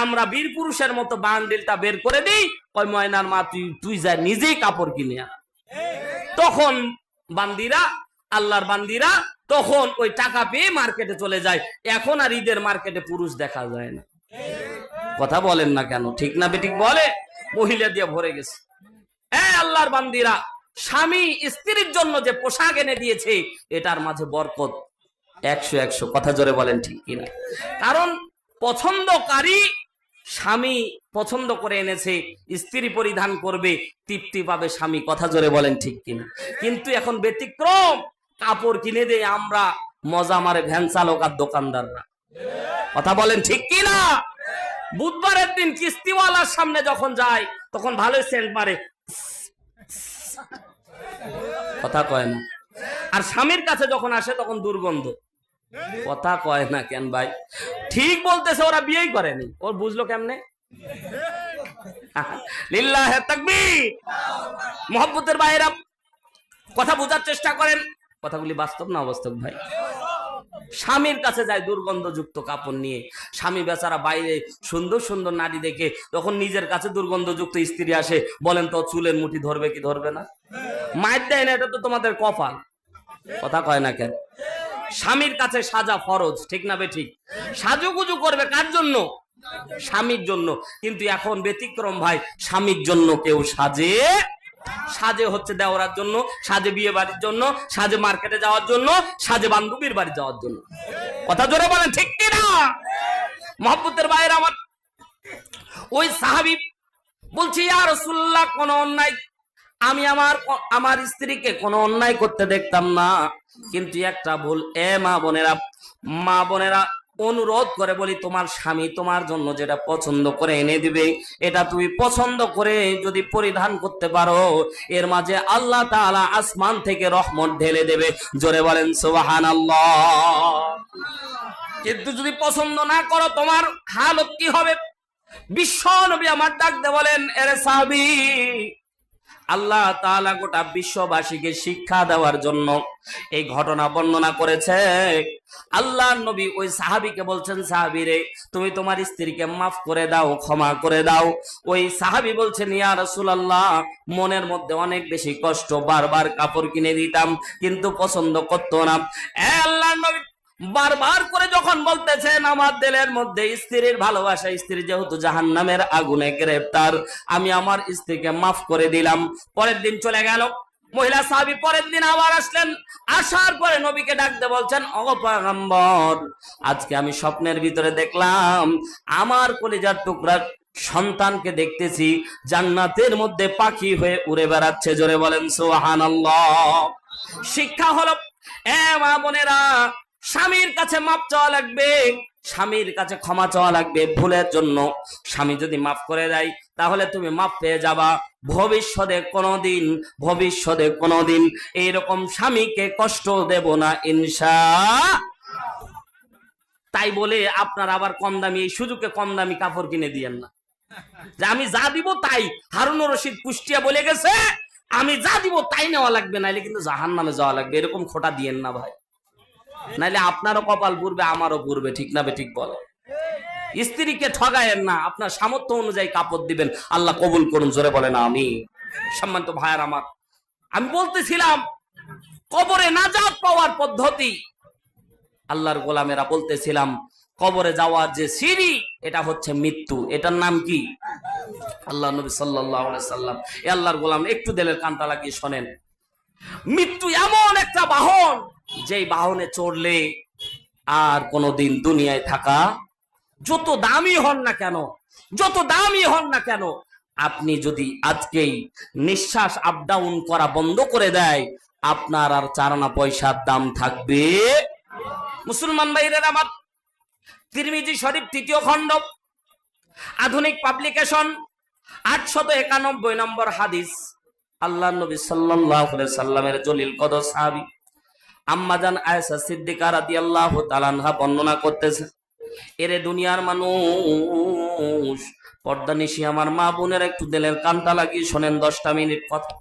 আমরা বীর পুরুষের মতো বান্ডিলটা বের করে দিই, ওই ময়নার মা তুই যা নিজেই কাপড় কিনে আন। তখন বান্দিরা, আল্লাহর বান্দিরা তখন ওই টাকা পেয়ে মার্কেটে চলে যায়। এখন আর ঈদের মার্কেটে পুরুষ দেখা যায় না। কথা বলেন না কেন? ঠিক না বেঠিক? বলে মহিলা দিয়ে ভরে গেছে। আল্লাহর বান্দিরা, স্বামী স্ত্রীর জন্য যে পোশাক এনে দিয়েছে, এটার মাঝে বরকত 100-100। কথা জোরে বলেন ঠিক কিনা? কারণ পছন্দকারী স্বামী পছন্দ করে এনেছে, স্ত্রী পরিধান করবে, তৃপ্তি পাবে স্বামী। কথা জোরে বলেন ঠিক কিনা? কিন্তু এখন ব্যতিক্রম, কাপড় কিনে দেয় আমরা, মজা মারে ভ্যান চালক আর দোকানদাররা। কথা বলেন ঠিক কিনা? বুধবারের দিন কিস্তিওয়ালার সামনে যখন যায়, তখন ভালোই সেন্ট মারে, কথা কয় না। আর স্বামীর কাছে যখন আসে তখন দুর্গন্ধ। কথা কয় না কেন ভাই? ঠিক বলতেছে, ওরা বিয়েই করেনি। ওর বুঝলো কেমনে? লিল্লাহে তাকবীর। মহব্বতের ভাইরা, কথা বোঝার চেষ্টা করেন, কথাগুলি বাস্তব না অবাস্তব ভাই? স্বামীর কাছে যায় দুর্গন্ধযুক্ত কাপড় নিয়ে, স্বামী বেচারা বাইরে সুন্দর সুন্দর নারী দেখে, তখন নিজের কাছে দুর্গন্ধযুক্ত স্ত্রী আসে, বলেন তো চুলের মুঠি ধরবে কি ধরবে না? মায়ের দেয় না, এটা তো তোমাদের কপাল। কথা কয় না কেন? স্বামীর কাছে সাজা ফরজ, ঠিক না বে ঠিক? সাজুগুজু করবে কার জন্য? স্বামীর জন্য। কিন্তু এখন ব্যতিক্রম ভাই, স্বামীর জন্য কেউ সাজে, সাজে হচ্ছে দেওরার জন্য, সাজে বিয়ে বাড়ির জন্য, সাজে মার্কেটে যাওয়ার জন্য, সাজে বান্ধবীর বাড়ি যাওয়ার জন্য। কথা জোরে বলেন ঠিক কিনা? মহব্বতের ভাইয়ের আমার, ওই সাহাবী বলছি ইয়া রাসূলুল্লাহ, কোন অন্যায় আমি আমার স্ত্রীকে কোনো অন্যায় করতে দেখতাম না, কিন্তু একটা ভুল। মা বোনেরা অনুরোধ করে বলি, তোমার স্বামী তোমার জন্য যেটা পছন্দ করে এনে দিবে, এটা তুমি পছন্দ করে যদি পরিধান করতে পারো, এর মাঝে আল্লাহ তাআলা আসমান থেকে রহমত ঢেলে দেবে। জোরে বলেন সুবহানাল্লাহ। কিন্তু যদি পছন্দ না করো, তোমার হালত কি হবে? বিশ্ব নবী আমার ডাকতে বলেন, এরে সাহাবী, আল্লাহ তাআলা গোটা বিশ্ববাসীকে শিক্ষা দেওয়ার জন্য এই ঘটনা বর্ণনা করেছে। আল্লাহ নবী ওই সাহাবীকে বলছেন, সাহাবী রে, তুমি তোমার স্ত্রীকে মাফ করে দাও, ক্ষমা করে দাও। ওই সাহাবী বলছেন, ইয়া রাসূলুল্লাহ, মনের মধ্যে অনেক বেশি কষ্ট, বারবার কাপড় কিনে দিতাম কিন্তু পছন্দ করতো না। আল্লাহ নবী বারবার করে যখন বলতেছেন, আমার দিলের মধ্যে স্ত্রীর ভালোবাসা, স্ত্রী যেহেতু জাহান্নামের আগুনে গ্রেফতার, আমি আমার স্ত্রীকে মাফ করে দিলাম। পরের দিন চলে গেল মহিলা সাহাবী, পরের দিন আবার আসলেন। আসার পরে নবীকে ডাকতে বলছেন, ওগো পয়গম্বর, আজকে আমি স্বপ্নের ভিতরে দেখলাম আমার কলিজার টুকরা সন্তানকে দেখতেছি জান্নাতের মধ্যে পাখি হয়ে উড়ে বেড়াচ্ছে। জোরে বলেন সুবহানাল্লাহ। শিক্ষা হলো, এ মা বোনেরা, স্বামীর কাছে মাপ চাওয়া লাগবে, স্বামীর কাছে ক্ষমা চাওয়া লাগবে ভুলের জন্য। স্বামী যদি মাফ করে দেয়, তাহলে তুমি মাফ পেয়ে যাবা। ভবিষ্যতে কোনোদিন এইরকম স্বামীকে কষ্ট দেব না ইনশাআল্লাহ। তাই বলে আপনার আবার কম দামি, এই সুযোগে কম দামি কাপড় কিনে দিয়েন না, যে আমি যা দিব তাই। হারুনুর রশিদ কুষ্টিয়া বলে গেছে, আমি যা দিব তাই নেওয়া লাগবে, নাইলে কিন্তু জাহান্নামে যাওয়া লাগবে। এরকম খোটা দিয়েন না ভাই, নাইলে আপনারও কপাল পুড়বে, আমারও পুড়বে। ঠিক না ঠিক বলো? স্ত্রীকে ঠগায়েন না, আপনার সামর্থ্য অনুযায়ী কাপড় দিবেন। আল্লাহ কবুল করুন। জোরে বলেন আমিন। সম্মানিত ভাইয়ার আমার, আমি বলতেছিলাম কবরে নাজাত পাওয়ার পদ্ধতি। আল্লাহর গোলামেরা বলতেছিলাম, কবরে যাওয়ার যে সিঁড়ি, এটা হচ্ছে মৃত্যু। এটার নাম কি? আল্লাহ নবী সাল্লাল্লাহু আলাইহি সাল্লাম, এ আল্লাহর গোলাম একটু দিলের কানটা লাগিয়ে শোনেন। মৃত্যু এমন একটা বাহন, যেই বাহনে চড়লে আর কোনোদিন দুনিয়ায় থাকা, যত দামি হন না কেন, আপনি যদি আজকেই নিঃশ্বাস আপ ডাউন করা বন্ধ করে দেয়, আপনার আর 4 আনা পয়সার দাম থাকবে। মুসলমান ভাইরা আমার, তিরমিজি শরীফ 3য় খণ্ড, আধুনিক পাবলিকেশন, 891 নম্বর হাদিস। আল্লাহ নবী সাল্লাল্লাহু আলাইহি সাল্লামের জলিল কদর সাহাবী আম্মাজান আয়েশা সিদ্দিকা রাদিয়াল্লাহু তাআলা আনহা বর্ণনা করতেছে, এরে দুনিয়ার মানুষ, পর্দানিশি আমার মা বোনের একটু দিলের কানটা লাগিয়ে শোনেন 10টা মিনিট কথা।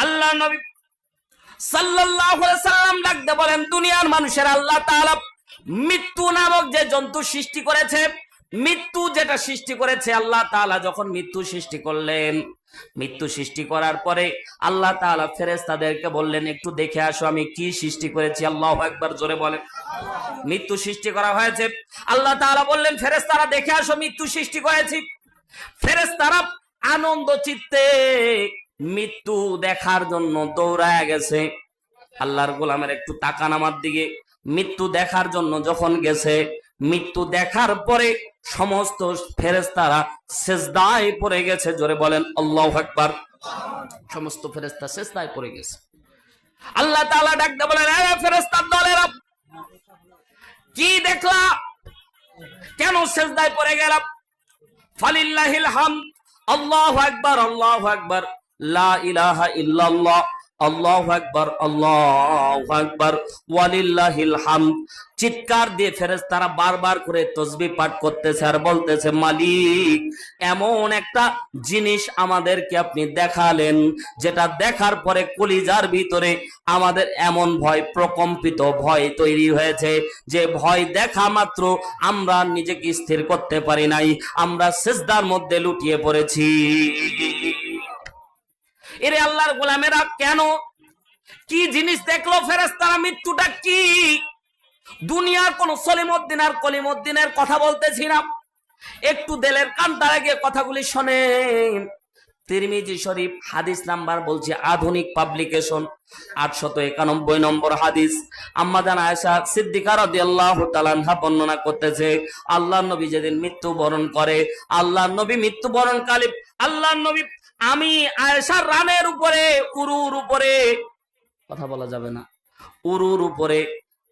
আল্লাহ নবী সাল্লাল্লাহু আলাইহি সাল্লাম ডাকতে বলেন, দুনিয়ার মানুষের আল্লাহ তাআলা মৃত্যু নামক যে জন্তু সৃষ্টি করেছে, মৃত্যু যেটা সৃষ্টি করেছে আল্লাহ তাআলা, যখন মৃত্যু সৃষ্টি করলেন, মৃত্যু সৃষ্টি করার পরে আল্লাহ তাআলা ফেরেশতাদেরকে বললেন, একটু দেখে আসো আমি কি সৃষ্টি করেছি। আল্লাহু আকবার, জোরে বলেন। মৃত্যু সৃষ্টি করা হয়েছে, আল্লাহ তাআলা বললেন, ফেরেশতারা দেখে আসো মৃত্যু সৃষ্টি করেছি। ফেরেশতারা আনন্দ চিত্তে মৃত্যু দেখার জন্য দৌড়ায় গেছে। আল্লাহর গোলামের একটু তাকান আমার দিকে। মৃত্যু দেখার জন্য যখন গেছে, মৃত্যু দেখার পরে সমস্ত ফেরেশতারা সিজদায় পড়ে গেছে। জোরে বলেন আল্লাহু আকবার। সমস্ত ফেরেশতা সিজদায় পড়ে গেছে। আল্লাহ তাআলা ডাকতে বলেন, এ ফেরেশতার দলেরা, কি দেখলা? কেন সিজদায় পড়ে গেলা? ফালিল্লাহিল হামদ, আল্লাহু আকবার, আল্লাহু আকবার, লা ইলাহা ইল্লাল্লাহ, আল্লাহু আকবার, আল্লাহু আকবার, ওয়ালিল্লাহিল হামদ। চিৎকার দিয়ে ফেরেশতারা বারবার করে তাসবিহ পাঠ করতেছে আর বলতেছে, মালিক, এমন একটা জিনিস আমাদেরকে আপনি দেখালেন, যেটা দেখার পরে কলিজার ভিতরে আমাদের এমন ভয়, প্রকম্পিত ভয় তৈরি হয়েছে, যে ভয় দেখা মাত্র আমরা নিজেকে স্থির করতে পারি নাই, আমরা সিজদার মধ্যে লুটিয়ে পড়েছি। এরে আল্লাহর গোলামেরা, কেন? কি জিনিস দেখলো ফেরেশতারা? মৃত্যুটা কি? দুনিয়ার কোন সলিমউদ্দিন আর কলিমউদ্দিনের কথা বলতেছি না, একটু দিলের কানটা লাগিয়ে কথাগুলি শোনেন। তিরমিজি শরীফ হাদিস নাম্বার বলছে, আধুনিক পাবলিকেশন 891 নম্বর হাদিস। আম্মা জান আয়েশা সিদ্দিকা রাদিয়াল্লাহু তাআলা আনহা বর্ণনা করতেছে, আল্লাহর নবী যেদিন মৃত্যুবরণ করে, আল্লাহর নবী মৃত্যুবরণকালে আল্লাহর নবী, আমি আয়েশার রানের উপরে, উরুর উপরে, কথা বলা যাবে না, উরুর উপরে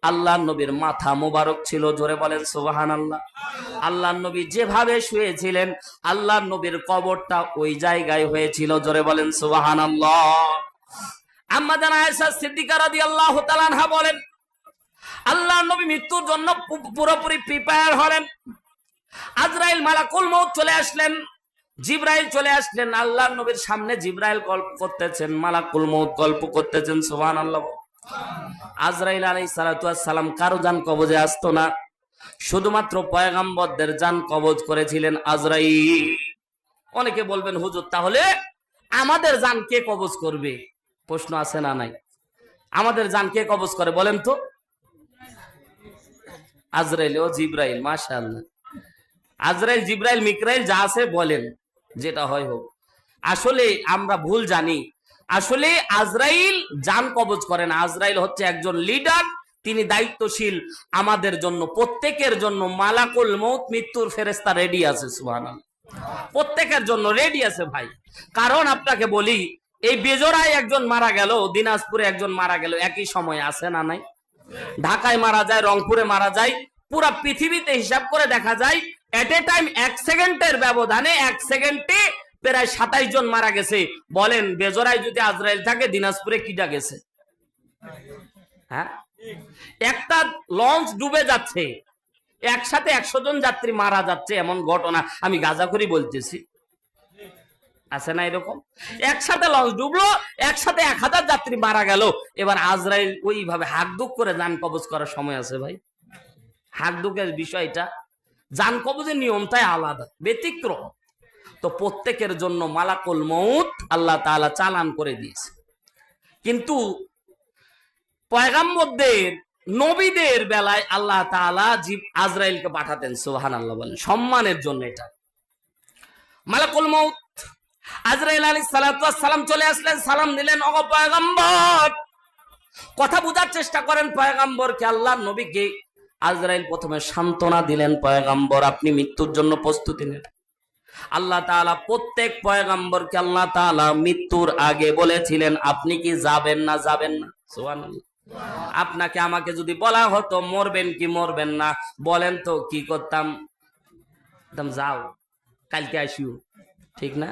আল্লাহর নবীর মাথা মোবারক ছিল। জোরে বলেন সুবহানাল্লাহ। আল্লাহর নবী যেভাবে শুয়েছিলেন, আল্লাহর নবীর কবরটা ওই জায়গায় হয়েছিল। জোরে বলেন সুবহানাল্লাহ। আম্মা জান আয়েশা সিদ্দিকা রাদিয়াল্লাহু তাআলা আনহা বলেন, আল্লাহর নবী মৃত্যুর জন্য পুরোপুরি প্রিপেয়ার হলেন। আজরাইল মালাকুল মউত চলে আসলেন, জিবরাইল চলে আসলেন। আল্লাহর নবীর সামনে জিবরাইল গল্প করতেছেন, মালাকুল মউত গল্প করতেছেন। সুবহানাল্লাহ। আজরাইল আলাইহিস সালাতু ওয়াস সালাম কারো জান কবজে আসতো না, শুধুমাত্র পয়গম্বরদের জান কবজ করেছিলেন আজরাইল। অনেকে বলবেন, হুজুর তাহলে আমাদের জান কে কবজ করবে? প্রশ্ন আছে না নাই? আমাদের জান কে কবজ করে বলেন তো? আজরাইল ও জিবরাইল। মাশাআল্লাহ। আজরাইল, জিবরাইল, মিকরাইল যা আছে বলেন, যেটা হয় হোক। আসলে আমরা ভুল জানি, আসলে আজরাইল জান কবজ করেন। আজরাইল হচ্ছে একজন লিডার, তিনি দায়িত্বশীল। আমাদের জন্য, প্রত্যেকের জন্য মালাকুল মউত মৃত্যুর ফেরেশতা রেডি আছে। সুবহানাল্লাহ। প্রত্যেকের জন্য রেডি আছে ভাই। কারণ আপনাকে বলি, এই বেজোড়ায় একজন মারা গেল, দিনাজপুরে একজন মারা গেল, একই সময় আছে না নাই? ঢাকায় মারা যায়, রংপুরে মারা যায়, পুরা পৃথিবীতে হিসাব করে দেখা যায় এট এ টাইম 1 সেকেন্ডের ব্যবধানে 1 সেকেন্ডে প্রায় 27 জন মারা গেছে। বলেন বেজোড়ায় যদি আজরাইল থাকে, দিনাজপুরে কিটা গেছে? হ্যাঁ, একটা লঞ্চ ডুবে যাচ্ছে, একসাথে 100 জন যাত্রী মারা যাচ্ছে, এমন ঘটনা আমি গাজাখুরি বলতেছি। আছে না এরকম? একসাথে লঞ্চ ডুবলো, একসাথে 1000 যাত্রী মারা গেল। এবার আজরাইল ওইভাবে হাক দুক করে জান কবজ করার সময় আছে ভাই? হাক দুকের বিষয়টা, জান কবজের নিয়মটাই আলাদা, ব্যতিক্রম। তো প্রত্যেকের জন্য মালাকুল মউত আল্লাহ তাআলা চালান করে দিয়েছে। কিন্তু পয়গম্বরদের, নবীদের বেলায় আল্লাহ তাআলা আজরাইলকে পাঠাতেন। সুবহানাল্লাহ বলেন, সম্মানের জন্য। এটা মালাকুল মউত আজরাইল আলাইহিস সালাতু ওয়াস সালাম চলে আসলেন, সালাম দিলেন, ওগো পয়গম্বর। কথা বোঝার চেষ্টা করেন পয়গম্বরকে, আল্লাহর নবীকে। আজরাইল প্রথমে সান্ত্বনা দিলেন, পয়গম্বর আপনি মৃত্যুর জন্য প্রস্তুতি নেন। আল্লাহ তাআলা প্রত্যেক পয়গম্বরকে আল্লাহ তাআলা মৃত্যুর আগে বলেছিলেন, আপনি কি যাবেন না যাবেন না? সুবহানাল্লাহ। আপনাকে আমাকে যদি বলা হতো মরবেন কি মরবেন না, বলেন তো কি করতাম? যাও, কালকে আসিও, ঠিক না?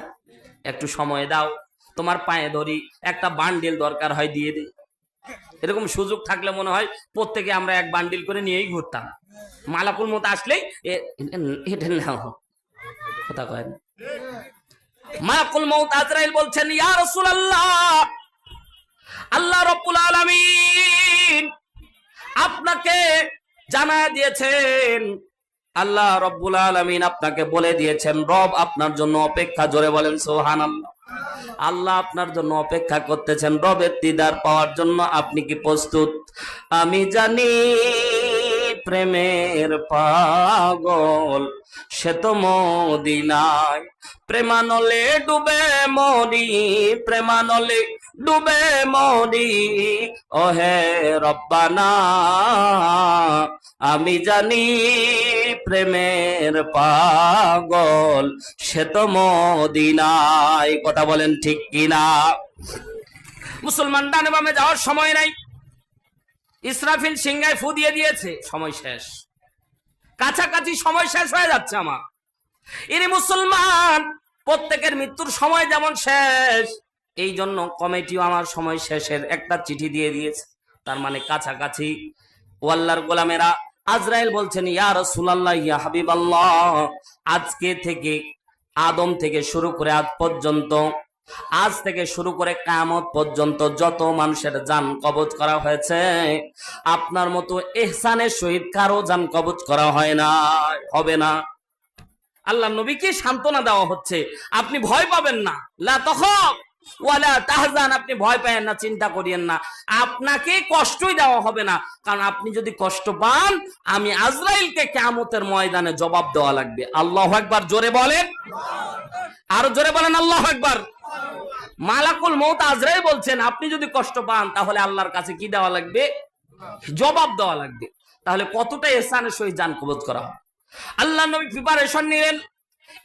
একটু সময় দাও, তোমার পায়ে ধরি, একটা বান্ডিল দরকার হয় দিয়ে দিই। এরকম সুযোগ থাকলে মনে হয় প্রত্যেকে আমরা এক বান্ডিল করে নিয়েই ঘুরতাম। মালাকুল মউত আসলেই এটা নাও, কথা কয় না। মালাকুল মউত আজরাইল বলছেন, ইয়া রাসূলুল্লাহ, আল্লাহ রাব্বুল আলামিন আপনাকে জানায় দিয়েছেন, আল্লাহ রাব্বুল আলামিন আপনাকে বলে দিয়েছেন, রব আপনার জন্য অপেক্ষা। জোরে বলেন সুবহানাল্লাহ। আল্লাহ আপনার জন্য অপেক্ষা করতেছেন, রবের দিদার পাওয়ার জন্য। আপনি কি প্রস্তুত? আমি জানি প্রেমের পাগল সে তো মদিনায়, প্রেমানলে ডুবে মরি, প্রেমানলে ডুবে মরি, ওহে রব্বানা। আমি জানি প্রেমের পাগল সে তো মদিনায়। কথা বলেন ঠিক কিনা? মুসলমান ডানে বামে যাওয়ার সময় নাই। ইসরাফিল সিংহায় ফু দিয়ে দিয়েছে, সময় শেষ, কাছাকাছি সময় শেষ হয়ে যাচ্ছে আমার। ইনি মুসলমান, প্রত্যেকের মৃত্যুর সময় যেমন শেষ, এই জন্য কমিটিও আমার সময় শেষের একটা চিঠি দিয়ে দিয়েছে, তার মানে কাছাকাছি। ও আল্লাহর গোলামেরা, আজরাইল বলছেন, ইয়া রাসূলুল্লাহ, ইয়া হাবিবাল্লাহ, আজকে থেকে, আদম থেকে শুরু করে আজ পর্যন্ত, আজ থেকে শুরু করে কিয়ামত পর্যন্ত যত মানুষের জান কবজ করা হয়েছে, আপনার মতো ইহসানের সহিত কারো জান কবজ করা হয় না, হবে না। আল্লাহ নবীকে সান্ত্বনা দেওয়া হচ্ছে, আপনি ভয় পাবেন না। লা তাখাফ, ওয়ালা তাহজান, আপনি ভয় পায়েন না, চিন্তা করিয়েন না, আপনাকে কষ্টই দেওয়া হবে না। কারণ আপনি যদি কষ্ট পান, আমি আজরাইলকে কিয়ামতের ময়দানে জবাব দেওয়া লাগবে। আল্লাহু আকবার, জোরে বলেন, আরো জোরে বলেন আল্লাহু আকবার। মালাকুল মউত আজরাইল বলছেন, আপনি যদি কষ্ট পান তাহলে আল্লাহর কাছে কি দেওয়া লাগবে? জবাব দেওয়া লাগবে। তাহলে কতটা ইহসানের সহিত জান কবজ করা হয়। আল্লাহ নবী প্রিপারেশন নিলেন।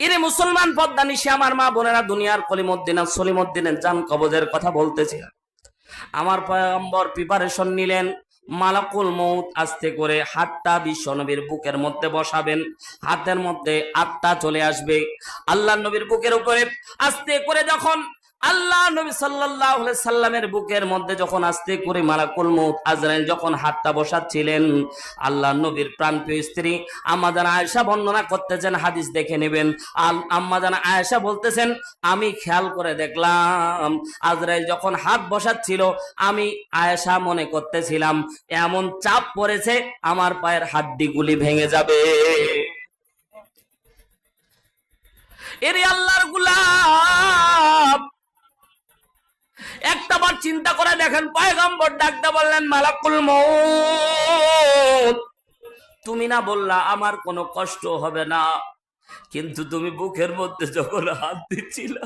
এরে মুসলমান পর্দা নিশে আমার মা বোনেরা, দুনিয়ার কলিমুদ্দিন সলিমুদ্দিনের জান কবজের কথা বলতেছে। আমার পয়গম্বর প্রিপারেশন নিলেন। মালাকুল মউত আস্তে করে হাতটা বিশ্ব নবীর বুকের মধ্যে বসাবেন, হাতের মধ্যে আত্মা চলে আসবে আল্লাহ নবীর বুকের উপরে। আস্তে করে যখন আল্লাহ নবী সাল্লাল্লাহু আলাইহি সাল্লামের বুকের মধ্যে যখন আস্তে করে মালাকুল মউত আজরাইল যখন হাতটা বসাচ্ছিলেন, আল্লাহ নবীর প্রাণপ্রিয় স্ত্রী আম্মা জান আয়েশা বর্ণনা করতেছেন, হাদিস দেখে নেবেন। আম্মা জান আয়েশা বলতেছেন, আমি খেয়াল করে দেখলাম আজরাইল যখন হাত বসাচ্ছিল, আমি আয়েশা মনে করতেছিলাম এমন চাপ পড়েছে আমার পায়ের হাড্ডিগুলি ভেঙে যাবে। এরে আল্লাহর গোলাম, একটাবার চিন্তা করে দেখেন, পয়গম্বর ডাকতে বললেন, মালাকুল মউত, তুমি না বললা আমার কোনো কষ্ট হবে না, কিন্তু তুমি বুকের মধ্যে যখন হাত দিচ্ছিলা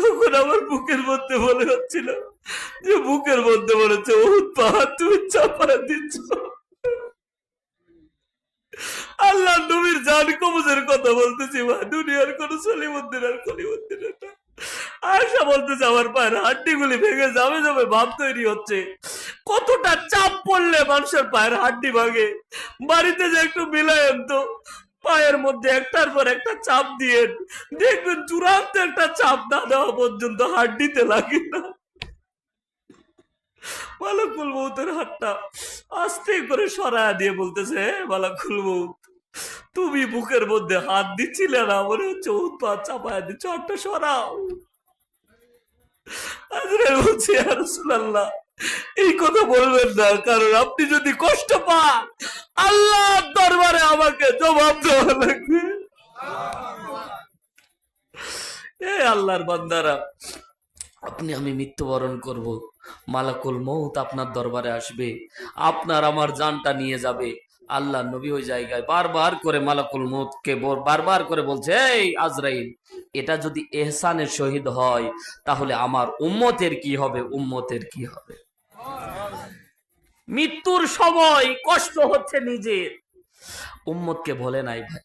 তখন আমার বুকের মধ্যে মনে হচ্ছিল যে বুকের মধ্যে মনে হচ্ছে উহুদ পাহাড় তুমি চাপা দিচ্ছ। আল্লাহ নবীর জান কবজের কথা বলতেছি, দুনিয়ার কোন সলিমুদ্দিন আর কলিমুদ্দিন না। আয়েশা বলতেছে, আমার পায়ের হাড্ডিগুলি ভেঙে যাবে যাবে ভাব তৈরি হচ্ছে। কতটা চাপ পড়লে মানুষের পায়ের হাড্ডি ভাঙে। বাড়িতে যে একটু মিলায়েন তো, পায়ের মধ্যে একটার পর একটা চাপ দিয়ে দেখবেন চূড়ান্ত একটা চাপ না দেওয়া পর্যন্ত হাড্ডিতে লাগে না। মালাকুল মউতের হাতটা আস্তে করে সরায়া দিয়ে বলতেছে, মালাকুল মউত, তুমি বুকের মধ্যে হাত দিচ্ছিলে না, মনে হচ্ছে উৎপাত চাপায়া দিচ্ছ, হাতটা সরাও। আজরাইল বলছে, ইয়া রাসূলুল্লাহ, এই কথা বলবেন না, কারণ আপনি যদি কষ্ট পান আল্লাহর দরবারে আমাকে জবাব দেওয়া লাগবে। এ আল্লাহর বান্দারা, আপনি আমি মৃত্যুবরণ করব, মালাকুল মউত আপনার দরবারে আসবে, আপনার আমার জানটা নিয়ে যাবে। আল্লাহ নবী ওই জায়গায় বারবার করে মালাকুল মউতকে বারবার করে বলছে, এই আজরাইল, এটা যদি ইহসানের শহীদ হয় তাহলে আমার উম্মতের কি হবে, উম্মতের কি হবে। মৃত্যুর সময় কষ্ট হচ্ছে নিজের, উম্মতকে বলে নাই ভাই,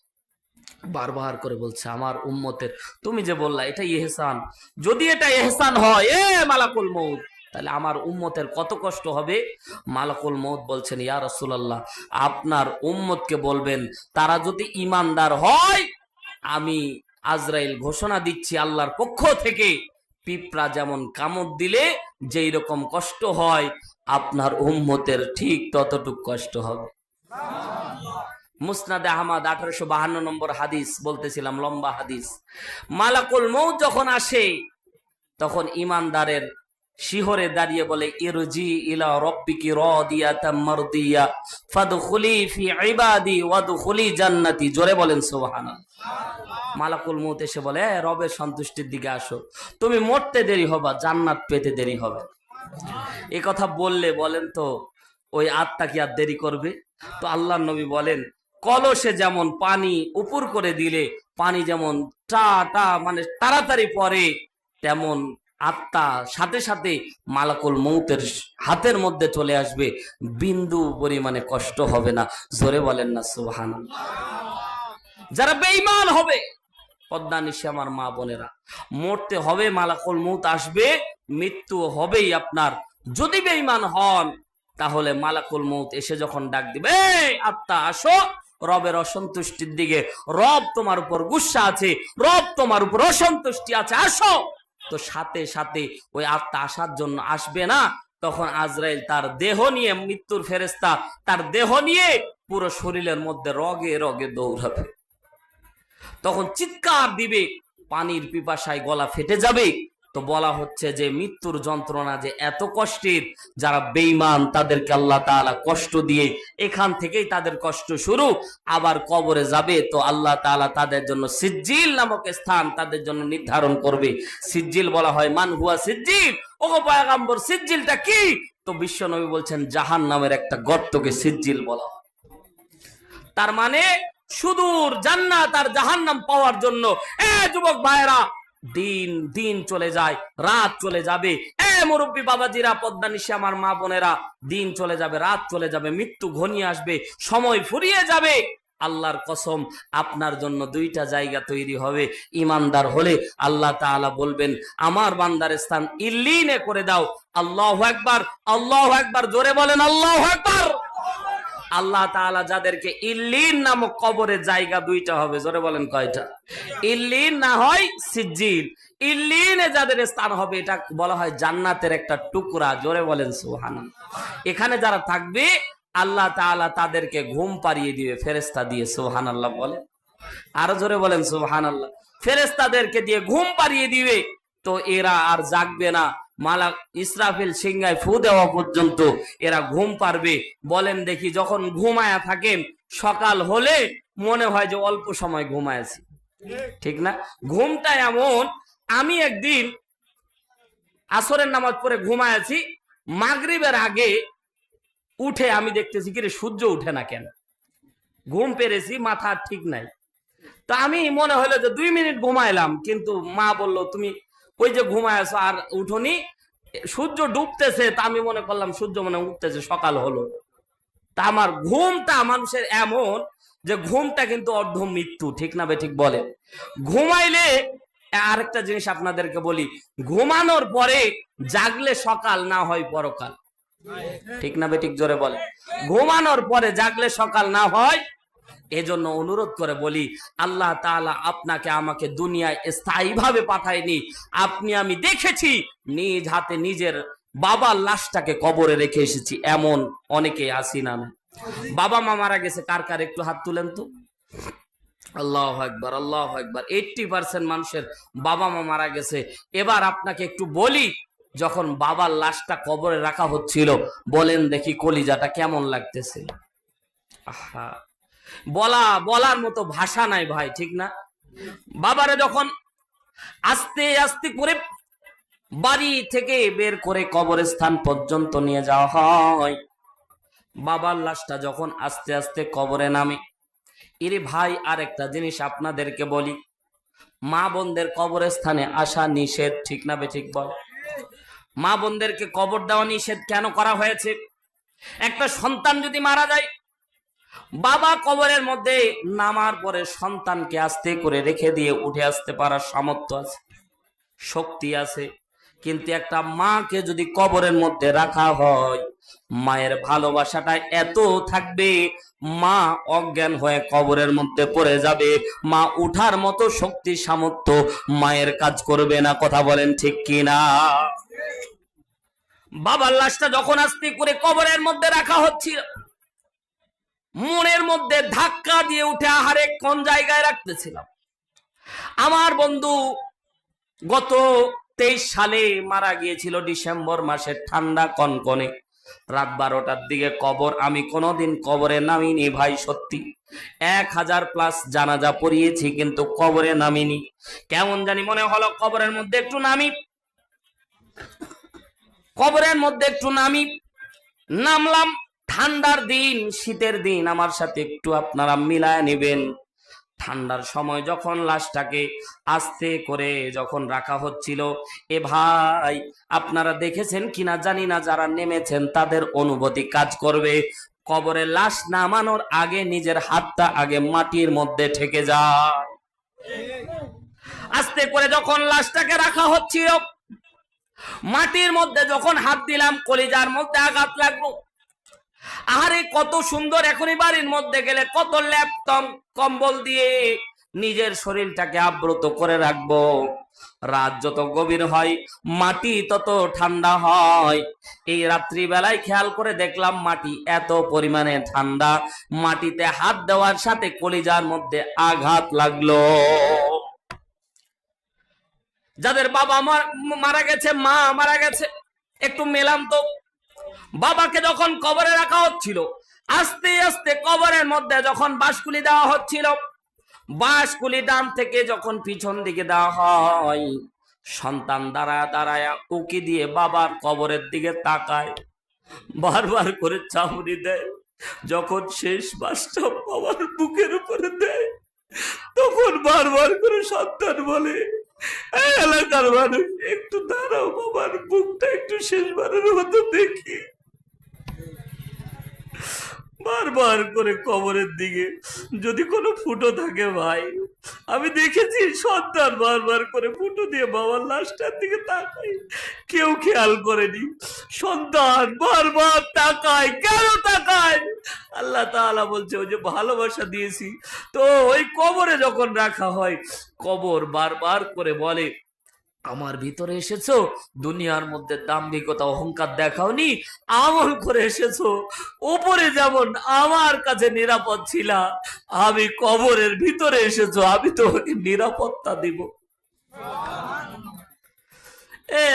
বারবার করে বলছে আমার উম্মতের। তুমি যে বললা এটা ইহসান, যদি এটা ইহসান হয় এ মালাকুল মউত, তাহলে আমার উম্মতের কত কষ্ট হবে। মালাকুল মউত বলছেন, ইয়া রাসূলুল্লাহ, আপনার উম্মতকে বলবেন, তারা যদি ঈমানদার হয়, আমি আজরাইল ঘোষণা দিচ্ছি আল্লাহর পক্ষ থেকে, পিঁপড়া যেমন কামড় দিলে যেই রকম কষ্ট হয়, আপনার উম্মতের ঠিক ততটুক কষ্ট হবে। মুসনাদে আহমদ 1852 নম্বর হাদিস বলতেছিলাম, লম্বা হাদিস। মালাকুল মউত যখন আসে তখন ঈমানদারের শিহরে দাঁড়িয়ে বলে, ইরজি ইলা রাব্বিকি রাদিয়াতাম মারদিয়া ফাদখুলি ফি ইবাদি ওয়াদখুলি জান্নাতি। জোরে বলেন সুবহানাল্লাহ। মালাকুল মউত এসে বলে, রবের সন্তুষ্টির দিকে আসো, তুমি মরতে দেরি হবা, জান্নাত পেতে দেরি হবে। এই কথা বললে বলেন তো ওই আত্মা কি আর দেরি করবে? তো আল্লাহর নবী বলেন, কলসে যেমন পানি উপর করে দিলে পানি যেমন মানে তাড়াতাড়ি পড়ে, তেমন আত্মা সাথে সাথে মালাকুল মউতের হাতের মধ্যে চলে আসবে, বিন্দু পরিমাণে কষ্ট হবে না। জোরে বলেন না সুবহানাল্লাহ। যারা বেঈমান হবে, পদ্মা নিশে আমার মা বোনেরা, মরতে হবে, মালাকুল মউত আসবে, মৃত্যু হবেই আপনার। যদি বেঈমান হন তাহলে মালাকুল মউত এসে যখন ডাক দিবে, আত্মা আসো, রবের অসন্তুষ্টির দিকে, রব তোমার উপর গুসা আছে, রব তোমার উপর অসন্তুষ্টি আছে, আসো। তো সাথে সাথে ওই আত্মা আসার জন্য আসবে না, তখন আজরাইল তার দেহ নিয়ে, মৃত্যুর ফেরেশতা তার দেহ নিয়ে পুরো শরীরের মধ্যে রগে রগে দৌড়াবে। তখন চিৎকার দিবে, পানির পিপাসায় গলা ফেটে যাবে, তো বলা হচ্ছে যে মৃত্যুর যন্ত্রণা যে এত কষ্টের, যারা বেঈমান তাদেরকে আল্লাহ তাআলা কষ্ট দিয়ে, এখান থেকেই তাদের কষ্ট শুরু। আবার কবরে যাবে তো আল্লাহ তাআলা তাদের জন্য সিজ্জিল নামক স্থান তাদের জন্য নির্ধারণ করবে। সিজ্জিল বলা হয় মান হুয়া সিজ্জিল, ওগো পয়গম্বর সিজ্জিলটা কি? তো বিশ্ব নবী বলছেন জাহান্নামের একটা গর্তকে সিজ্জিল বলা হয়। তার মানে সুদূর জান্নাত আর জাহান্নাম পাওয়ার জন্য যুবক ভাইরা দিন দিন চলে যায়, রাত চলে যাবে। মুরব্বী বাবাজিরা, পদ্মা নিশি আমার মা বোনেরা, দিন চলে যাবে, রাত চলে যাবে, মৃত্যু ঘনিয়ে আসবে, সময় ফুরিয়ে যাবে। আল্লাহর কসম, আপনার জন্য দুইটা জায়গা তৈরি হবে। ইমানদার হলে আল্লাহ তাআলা বলবেন আমার বান্দার স্থান ইল্লিনে করে দাও। আল্লাহু আকবার, আল্লাহু আকবার, জোরে বলেন আল্লাহু আকবার। আল্লাহ তাআলা যাদেরকে ইল্লিন নামক কবরের জায়গা দুইটা হবে, জোরে বলেন কয়টা? ইল্লিন না হয় সিজ্জিল। ইল্লিনে যাদের স্থান হবে এটা বলা হয় জান্নাতের একটা টুকরা, জোরে বলেন সুবহানাল্লাহ। এখানে যারা থাকবে আল্লাহ তাআলা তাদেরকে ঘুম পাড়িয়ে দিবে ফেরেশতা দিয়ে, সুবহানাল্লাহ বলেন, আরো জোরে বলেন সুবহানাল্লাহ। ফেরেশতাদেরকে দিয়ে ঘুম পাড়িয়ে দিবে, তো এরা আর জাগবে না। মালাক ইসরাফিল সিংহায় ফু দেওয়া পর্যন্ত এরা ঘুম পারবে। বলেন দেখি, যখন ঘুমায়া থাকেন সকাল হলে মনে হয় যে অল্প সময় ঘুমায়াছি, ঠিক না? ঘুমটা এমন, আমি একদিন আসরের নামাজ পড়ে ঘুমায়াছি, মাগরিবের আগে উঠে আমি দেখতেছি কি রে সূর্য উঠে না কেন? ঘুম পেরেছি, মাথা ঠিক নাই। তো আমি মনে হলো যে 2 মিনিট ঘুমাইলাম, কিন্তু মা বলল তুমি ওই যে ঘুমায়ছো আর উঠোনি, সূর্য ডুবতেছে। তা আমি মনে করলাম সূর্য মনে উঠতেছে, সকাল হলো। তা আমার ঘুমটা মানুষের এমন যে ঘুমটা কিন্তু অর্ধ মৃত্যু, ঠিক না বে ঠিক বলে? ঘুমাইলে আরেকটা জিনিস আপনাদেরকে বলি, ঘুমানোর পরে জাগলে সকাল না হয় পরকাল, ঠিক না বে ঠিক? জোরে বলে, ঘুমানোর পরে জাগলে সকাল না হয়। এজন্য অনুরোধ করে বলি, আল্লাহ তাআলা আপনাকে আমাকে দুনিয়ায় স্থায়ীভাবে পাঠায়নি। আপনি আমি দেখেছি নিজ হাতে নিজের বাবার লাশটাকে কবরে রেখে এসেছি, এমন অনেকে আসি না। বাবা মা মারা গেছে কার কার একটু হাত তুলেন তো। আল্লাহু আকবার, আল্লাহু আকবার। 80% মানুষের বাবা মা মারা গেছে। এবার আপনাকে একটু বলি, যখন বাবার লাশটা কবরে রাখা হচ্ছিল, বলেন দেখি কলিজাটা কেমন লাগতেছিল? আহা, বলার মতো ভাষা নাই ভাই, ঠিক না? বাবারে যখন আস্তে আস্তে করে বাড়ি থেকে বের করে কবরস্থান পর্যন্ত নিয়ে যাওয়া হয়, বাবার লাশটা যখন আস্তে আস্তে কবরে নামে, এরে ভাই আরেকটা জিনিস আপনাদেরকে বলি, মা বোনদের কবরস্থানে আসা নিষেধ, ঠিক না বে ঠিক বল? মা বোনদেরকে কবর দেওয়া নিষেধ কেন করা হয়েছে? একটা সন্তান যদি মারা যায়, বাবা কবরের মধ্যে নামার পরে সন্তানকে আস্তে করে রেখে দিয়ে উঠে আসতে পারার সামর্থ্য আছে, শক্তি আছে। কিন্তু একটা মাকে যদি কবরের মধ্যে রাখা হয়, মায়ের ভালোবাসাটা এত থাকবে, মা অজ্ঞান হয়ে কবরের মধ্যে পড়ে যাবে, মা উঠার মতো শক্তি সামর্থ্য মায়ের কাজ করবে না। কথা বলেন ঠিক কিনা? বাবার লাশটা যখন আস্তে করে কবরের মধ্যে রাখা হচ্ছিল, মনের মধ্যে ধাক্কা দিয়ে উঠে আহারে কোন জায়গায় রাখতেছিলাম। আমার বন্ধু গত 23 সালে মারা গিয়েছিল ডিসেম্বর মাসে, ঠান্ডা কনকনে রাত 12টার দিকে কবর। আমি কোনোদিন কবরে নামিনি ভাই, সত্যি 1000+ জানাজা পড়িয়েছি, কিন্তু কবরে নামিনি। কেমন জানি মনে হলো কবরের মধ্যে একটু নামি, কবরের মধ্যে একটু নামি। নামলাম, ঠান্ডার দিন, শীতের দিন, আমার সাথে একটু আপনারা মিলায় নেবেন। ঠান্ডার সময় যখন লাশটাকে আস্তে করে যখন রাখা হচ্ছিল, এ ভাই আপনারা দেখেছেন কিনা জানি না, যারা নেমেছেন তাদের অনুভূতি কাজ করবে। কবরে লাশ নামানোর আগে নিজের হাতটা আগে মাটির মধ্যে ঠেকে যায়। আস্তে করে যখন লাশটাকে রাখা হচ্ছিল, মাটির মধ্যে যখন হাত দিলাম, কলিজার মধ্যে আঘাত লাগলো। আরে কত সুন্দর, এখনই বাড়ির মধ্যে গেলে কত ল্যাপটপ কম্বল দিয়ে নিজের শরীরটাকে আবৃত করে রাখবো। রাত যত গভীর হয় মাটি তত ঠান্ডা হয়। এই রাত্রি বেলায় খেয়াল করে দেখলাম মাটি এত পরিমাণে ঠান্ডা, মাটিতে হাত দেওয়ার সাথে কলিজার মধ্যে আঘাত লাগলো। যাদের বাবা মারা গেছে, মা মারা গেছে, একটু মেলাম তো। বাবাকে যখন কবরে রাখা হচ্ছিল, আস্তে আস্তে কবরের মধ্যে যখন বাঁশকুলি দেওয়া হচ্ছিল, বাঁশকুলি ডান থেকে যখন পিছন দিকে দেওয়া হয়, সন্তান দাঁড়ায় দাঁড়ায় উকি দিয়ে বাবার কবরের দিকে তাকায়, বারবার করে চাহনি দেয়। যখন শেষ বাসটা বাবার বুকের উপরে দেয়, তখন বারবার করে সন্তান বলে, এলাকার মানুষ একটু দাঁড়াও, বাবার বুকটা একটু শেষবারের মতো দেখি। বারবার করে কবরের দিকে যদি কোনো ফুটো থাকে ভাই, আমি দেখেছি সন্তান বারবার করে ফুটো দিয়ে বাবার লাশটার দিকে তাকায়, কেউ খেয়াল করেনি। সন্তান বারবার তাকায়, কেন তাকায়? আল্লাহ তাআলা বলছে, ওই যে ভালোবাসা দিয়েছি তো। ওই কবরে যখন রাখা হয়, কবর বারবার করে বলে, আমার ভিতরে এসেছো, দুনিয়ার মধ্যে দাম্ভিকতা অহংকার দেখাওনি, আমল করে এসেছো। উপরে যেমন আমার কাছে নিরাপদ ছিলা, আমি কবরের ভিতরে এসেছো, আমি তোমাকে নিরাপত্তা দিব।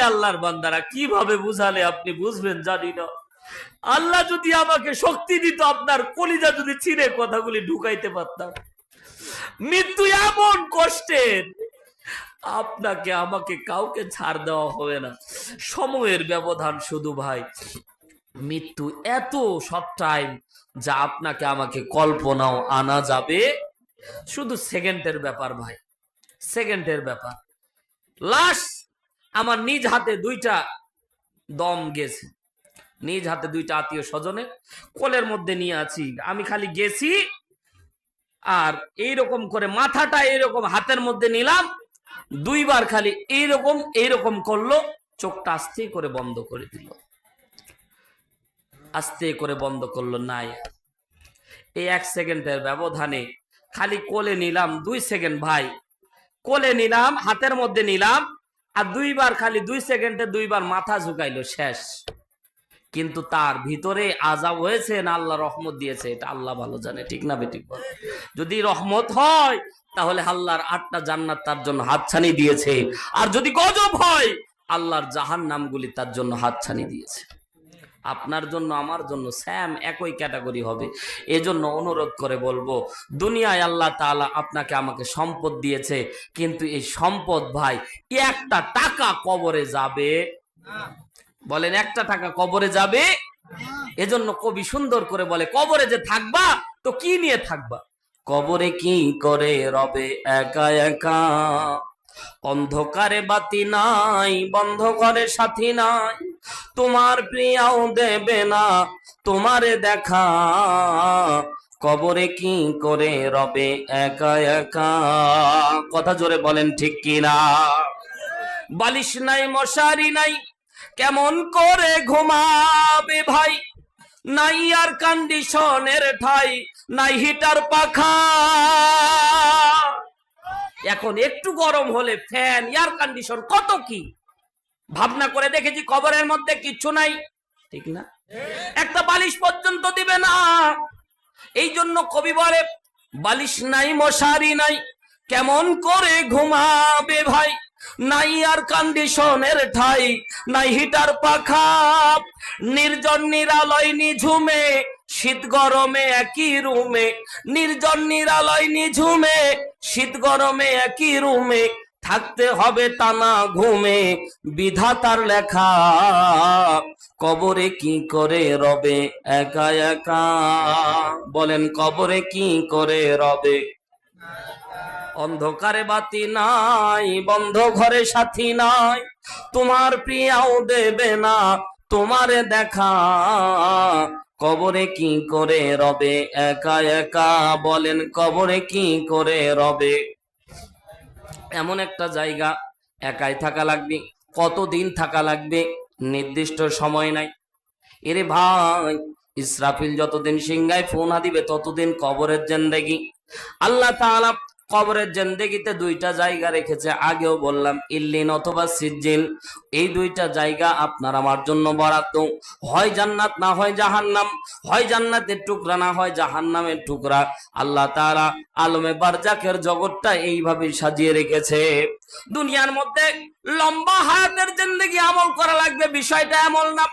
আল্লাহর বান্দারা, কিভাবে বুঝালে আপনি বুঝবেন জানি না। আল্লাহ যদি আমাকে শক্তি দিত, আপনার কলিজা যদি ছিঁড়ে কথাগুলি ঢুকাইতে পারতাম। মৃত্যু এমন কষ্টের, আপনাকে আমাকে কাউকে ছাড় দেওয়া হবে না। সময়ের ব্যবধান শুধু ভাই, মৃত্যু এত সব টাইম যা আপনাকে আমাকে কল্পনাও আনা যাবে। শুধু সেকেন্ডের ব্যাপার ভাই, সেকেন্ডের ব্যাপার। লাশ আমার নিজ হাতে দুইটা দম গেছে, নিজ হাতে দুইটা আত্মীয় স্বজনের কোলের মধ্যে নিয়ে আছি। আমি খালি গেছি আর এইরকম করে মাথাটা এইরকম হাতের মধ্যে নিলাম, দুইবার খালি এইরকম এইরকম করলো, চোখটা আস্তে করে বন্ধ করে দিল, আস্তে করে বন্ধ করলো। নাই, এই 1 সেকেন্ডের ব্যবধানে খালি কোলে নিলাম, 2 সেকেন্ড ভাই, কোলে নিলাম, হাতের মধ্যে নিলাম, আর দুইবার খালি 2 সেকেন্ডে দুইবার মাথা ঝুঁকাইলো, শেষ। কিন্তু তার ভিতরে আযাব হয়েছে না আল্লাহ রহমত দিয়েছে, এটা আল্লাহ ভালো জানে, ঠিক না বেঠিক বল? যদি রহমত হয় তাহলে আল্লাহর 8টা জান্নাত তার জন্য হাতছানি দিয়েছে, আর যদি গজব হয় আল্লাহর জাহান্নামগুলি তার জন্য হাতছানি দিয়েছে। আপনার জন্য আমার জন্য স্যাম একই ক্যাটাগরি হবে। এজন্য অনুরোধ করে বলবো, দুনিয়ায় আল্লাহ তাআলা আপনাকে আমাকে সম্পদ দিয়েছে, কিন্তু এই সম্পদ ভাই 1টা টাকা কবরে যাবে। বলেন, 1টা টাকা কবরে যাবে? এজন্য কবি সুন্দর করে বলে, কবরে যে থাকবা তো কি নিয়ে থাকবা? কবরে কি করে রবে একা একা, অন্ধকারে বাতি নাই, বন্ধ ঘরে সাথী নাই, তোমার প্রিয়াও দেবে না তোমারে দেখা, কবরে কি করে রবে একা একা। কথা জোরে বলেন, ঠিক কিনা? বালিশ নাই, মশারি নাই, কেমন করে ঘুমাবে ভাই, নাই আর কন্ডিশনের ঠাই, নাই হিটার পাখা। এখন একটু গরম হলে ফ্যান, এয়ার কন্ডিশন, কত কি ভাবনা করে দেখেছি, কবরের মধ্যে কিচ্ছু নাই, ঠিক না? একটা বালিশ পর্যন্ত দিবে না। এই জন্য কবি বলে, বালিশ নাই, মশারি নাই, কেমন করে ঘুমাবে ভাই, নাই আর কন্ডিশনের ঠাই, নাই হিটার পাখা, নির্জন নিরালয় নিঝুমে, শীত গরমে একই রুমে, নির্জন নিরালয় নিঝুমে, শীত গরমে একই রুমে, থাকতে হবে টানা ঘুমে, বিধাতার লেখা, কবরে কি করে রবে একা একা। বলেন, কবরে কি করে রবে? অন্ধকারে বাতি নাই, বন্ধ ঘরে সাথী নাই, তোমার প্রিয়াও দেবে না তোমারে দেখা, কবরে কি করে রবে একা একা। বলেন, কবরে কি করে রবে? এমন একটা জায়গা, একাই থাকা লাগবে। কতদিন থাকা লাগবে নির্দিষ্ট সময় নাই। এরে ভাই, ইসরাফিল যতদিন সিংহায় ফোনা দিবে ততদিন কবরের জিন্দেগি। আল্লাহ তাআলা কবরের জিন্দেগিতে দুইটা জায়গা রেখেছে, আগেও বললাম, ইল্লিন অথবা সিজ্জিল। এই দুইটা জায়গা আপনার আমার জন্য বরাদ্দ। হয় জান্নাত না হয় জাহান্নাম, হয় জান্নাতের টুকরা না হয় জাহান্নামের টুকরা। আল্লাহ তাআলা আলমে বারজাকের জগৎটা এইভাবে সাজিয়ে রেখেছে। দুনিয়ার মধ্যে লম্বা হায়াতের জিন্দেগি আমল করা লাগবে, বিষয়টা এমন না।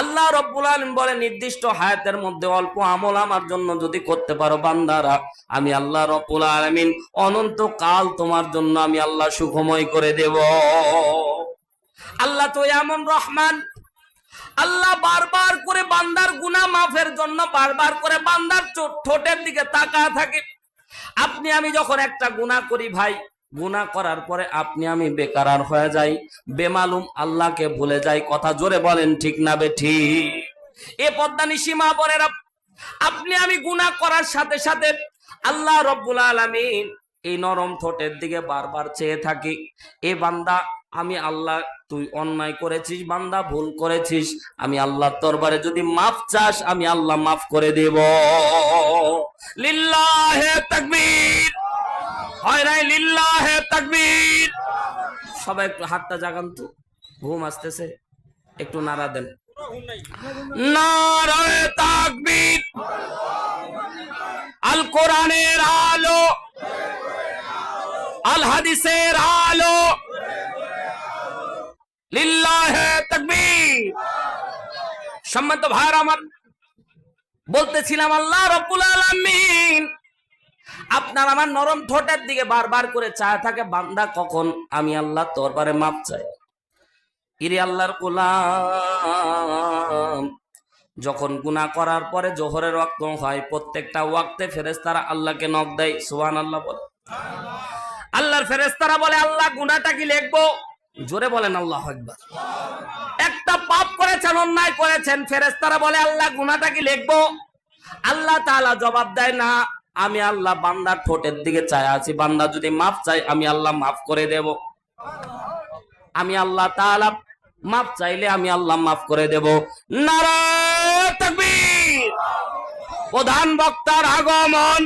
আল্লাহ রাব্বুল আলামিন বলে, নির্দিষ্ট হায়াতের মধ্যে অল্প আমল আমার জন্য যদি করতে পারো বান্দারা, আমি আল্লাহ রাব্বুল আলামিন অনন্ত কাল তোমার জন্য আমি আল্লাহ সুখময় করে দেব। আল্লাহ তো এমন রহমান, আল্লাহ বারবার করে বান্দার গুনাহ মাফের জন্য বারবার করে বান্দার ঠোঁটের দিকে তাকায় থাকে। আপনি আমি যখন একটা গুনাহ করি ভাই, গুনাহ করার পরে আপনি আমি বেকারার হয়ে যাই, বেমালুম আল্লাহকে ভুলে যাই। কথা জোরে বলেন ঠিক না বেঠিক? এ পদ্মানিশি মা বোনেরা, আপনি আমি গুনাহ করার সাথে সাথে আল্লাহ রব্বুল আলামিন এই নরম ঠোঁটের দিকে বারবার চেয়ে থাকি। এ বান্দা, আমি আল্লাহ, তুই অন্যায় করেছিস বান্দা, ভুল করেছিস, আমি আল্লাহর দরবারে যদি মাফ চাস আমি আল্লাহ মাফ করে দেব। লিল্লাহে তাকবীর, হয় নাই? লিল্লাহে তাকবীর। সবাই একটু হাতটা জাগান তো, ঘুম আসতেছে, একটু নাড়া দেন। নারায়ে তাকবীর। আল কোরআনের আলো, আল হাদিসের আলো, লিল্লাহে তাকবীর। সম্মানিত ভাইরা আমার, বলতেছিলাম আল্লাহ রাব্বুল আলামিন আপনার আমার নরম ঠোঁটের দিকে বারবার করে চায় থাকে, বান্দা কখন আমি আল্লাহ দরবারে মাপ চাই। ইরে আল্লাহর গোলাম, যখন গুনাহ করার পরে জোহরের ওয়াক্ত হয়, প্রত্যেকটা ওয়াক্তে ফেরেশতারা আল্লাহকে নক দেয়। সুবহানাল্লাহ বলে। আল্লাহর ফেরেশতারা বলে, আল্লাহ গুনাহটা কি লিখবো? জোরে বলেন আল্লাহু আকবার। একটা পাপ করেছেন, অন্যায় করেছেন, ফেরেশতারা বলে, আল্লাহ গুনাহটা কি লিখবো? আল্লাহ তাআলা জবাব দেয়, না, আমি আল্লাহ বান্দার ঠোঁটের দিকে চাই আছি, বান্দা যদি মাফ চাই আমি আল্লাহ মাফ করে দেব। আমি আল্লাহ তাআলা মাফ চাইলে আমি আল্লাহ মাফ করে দেব। নারায়ে তাকবীর। প্রধান বক্তার আগমন।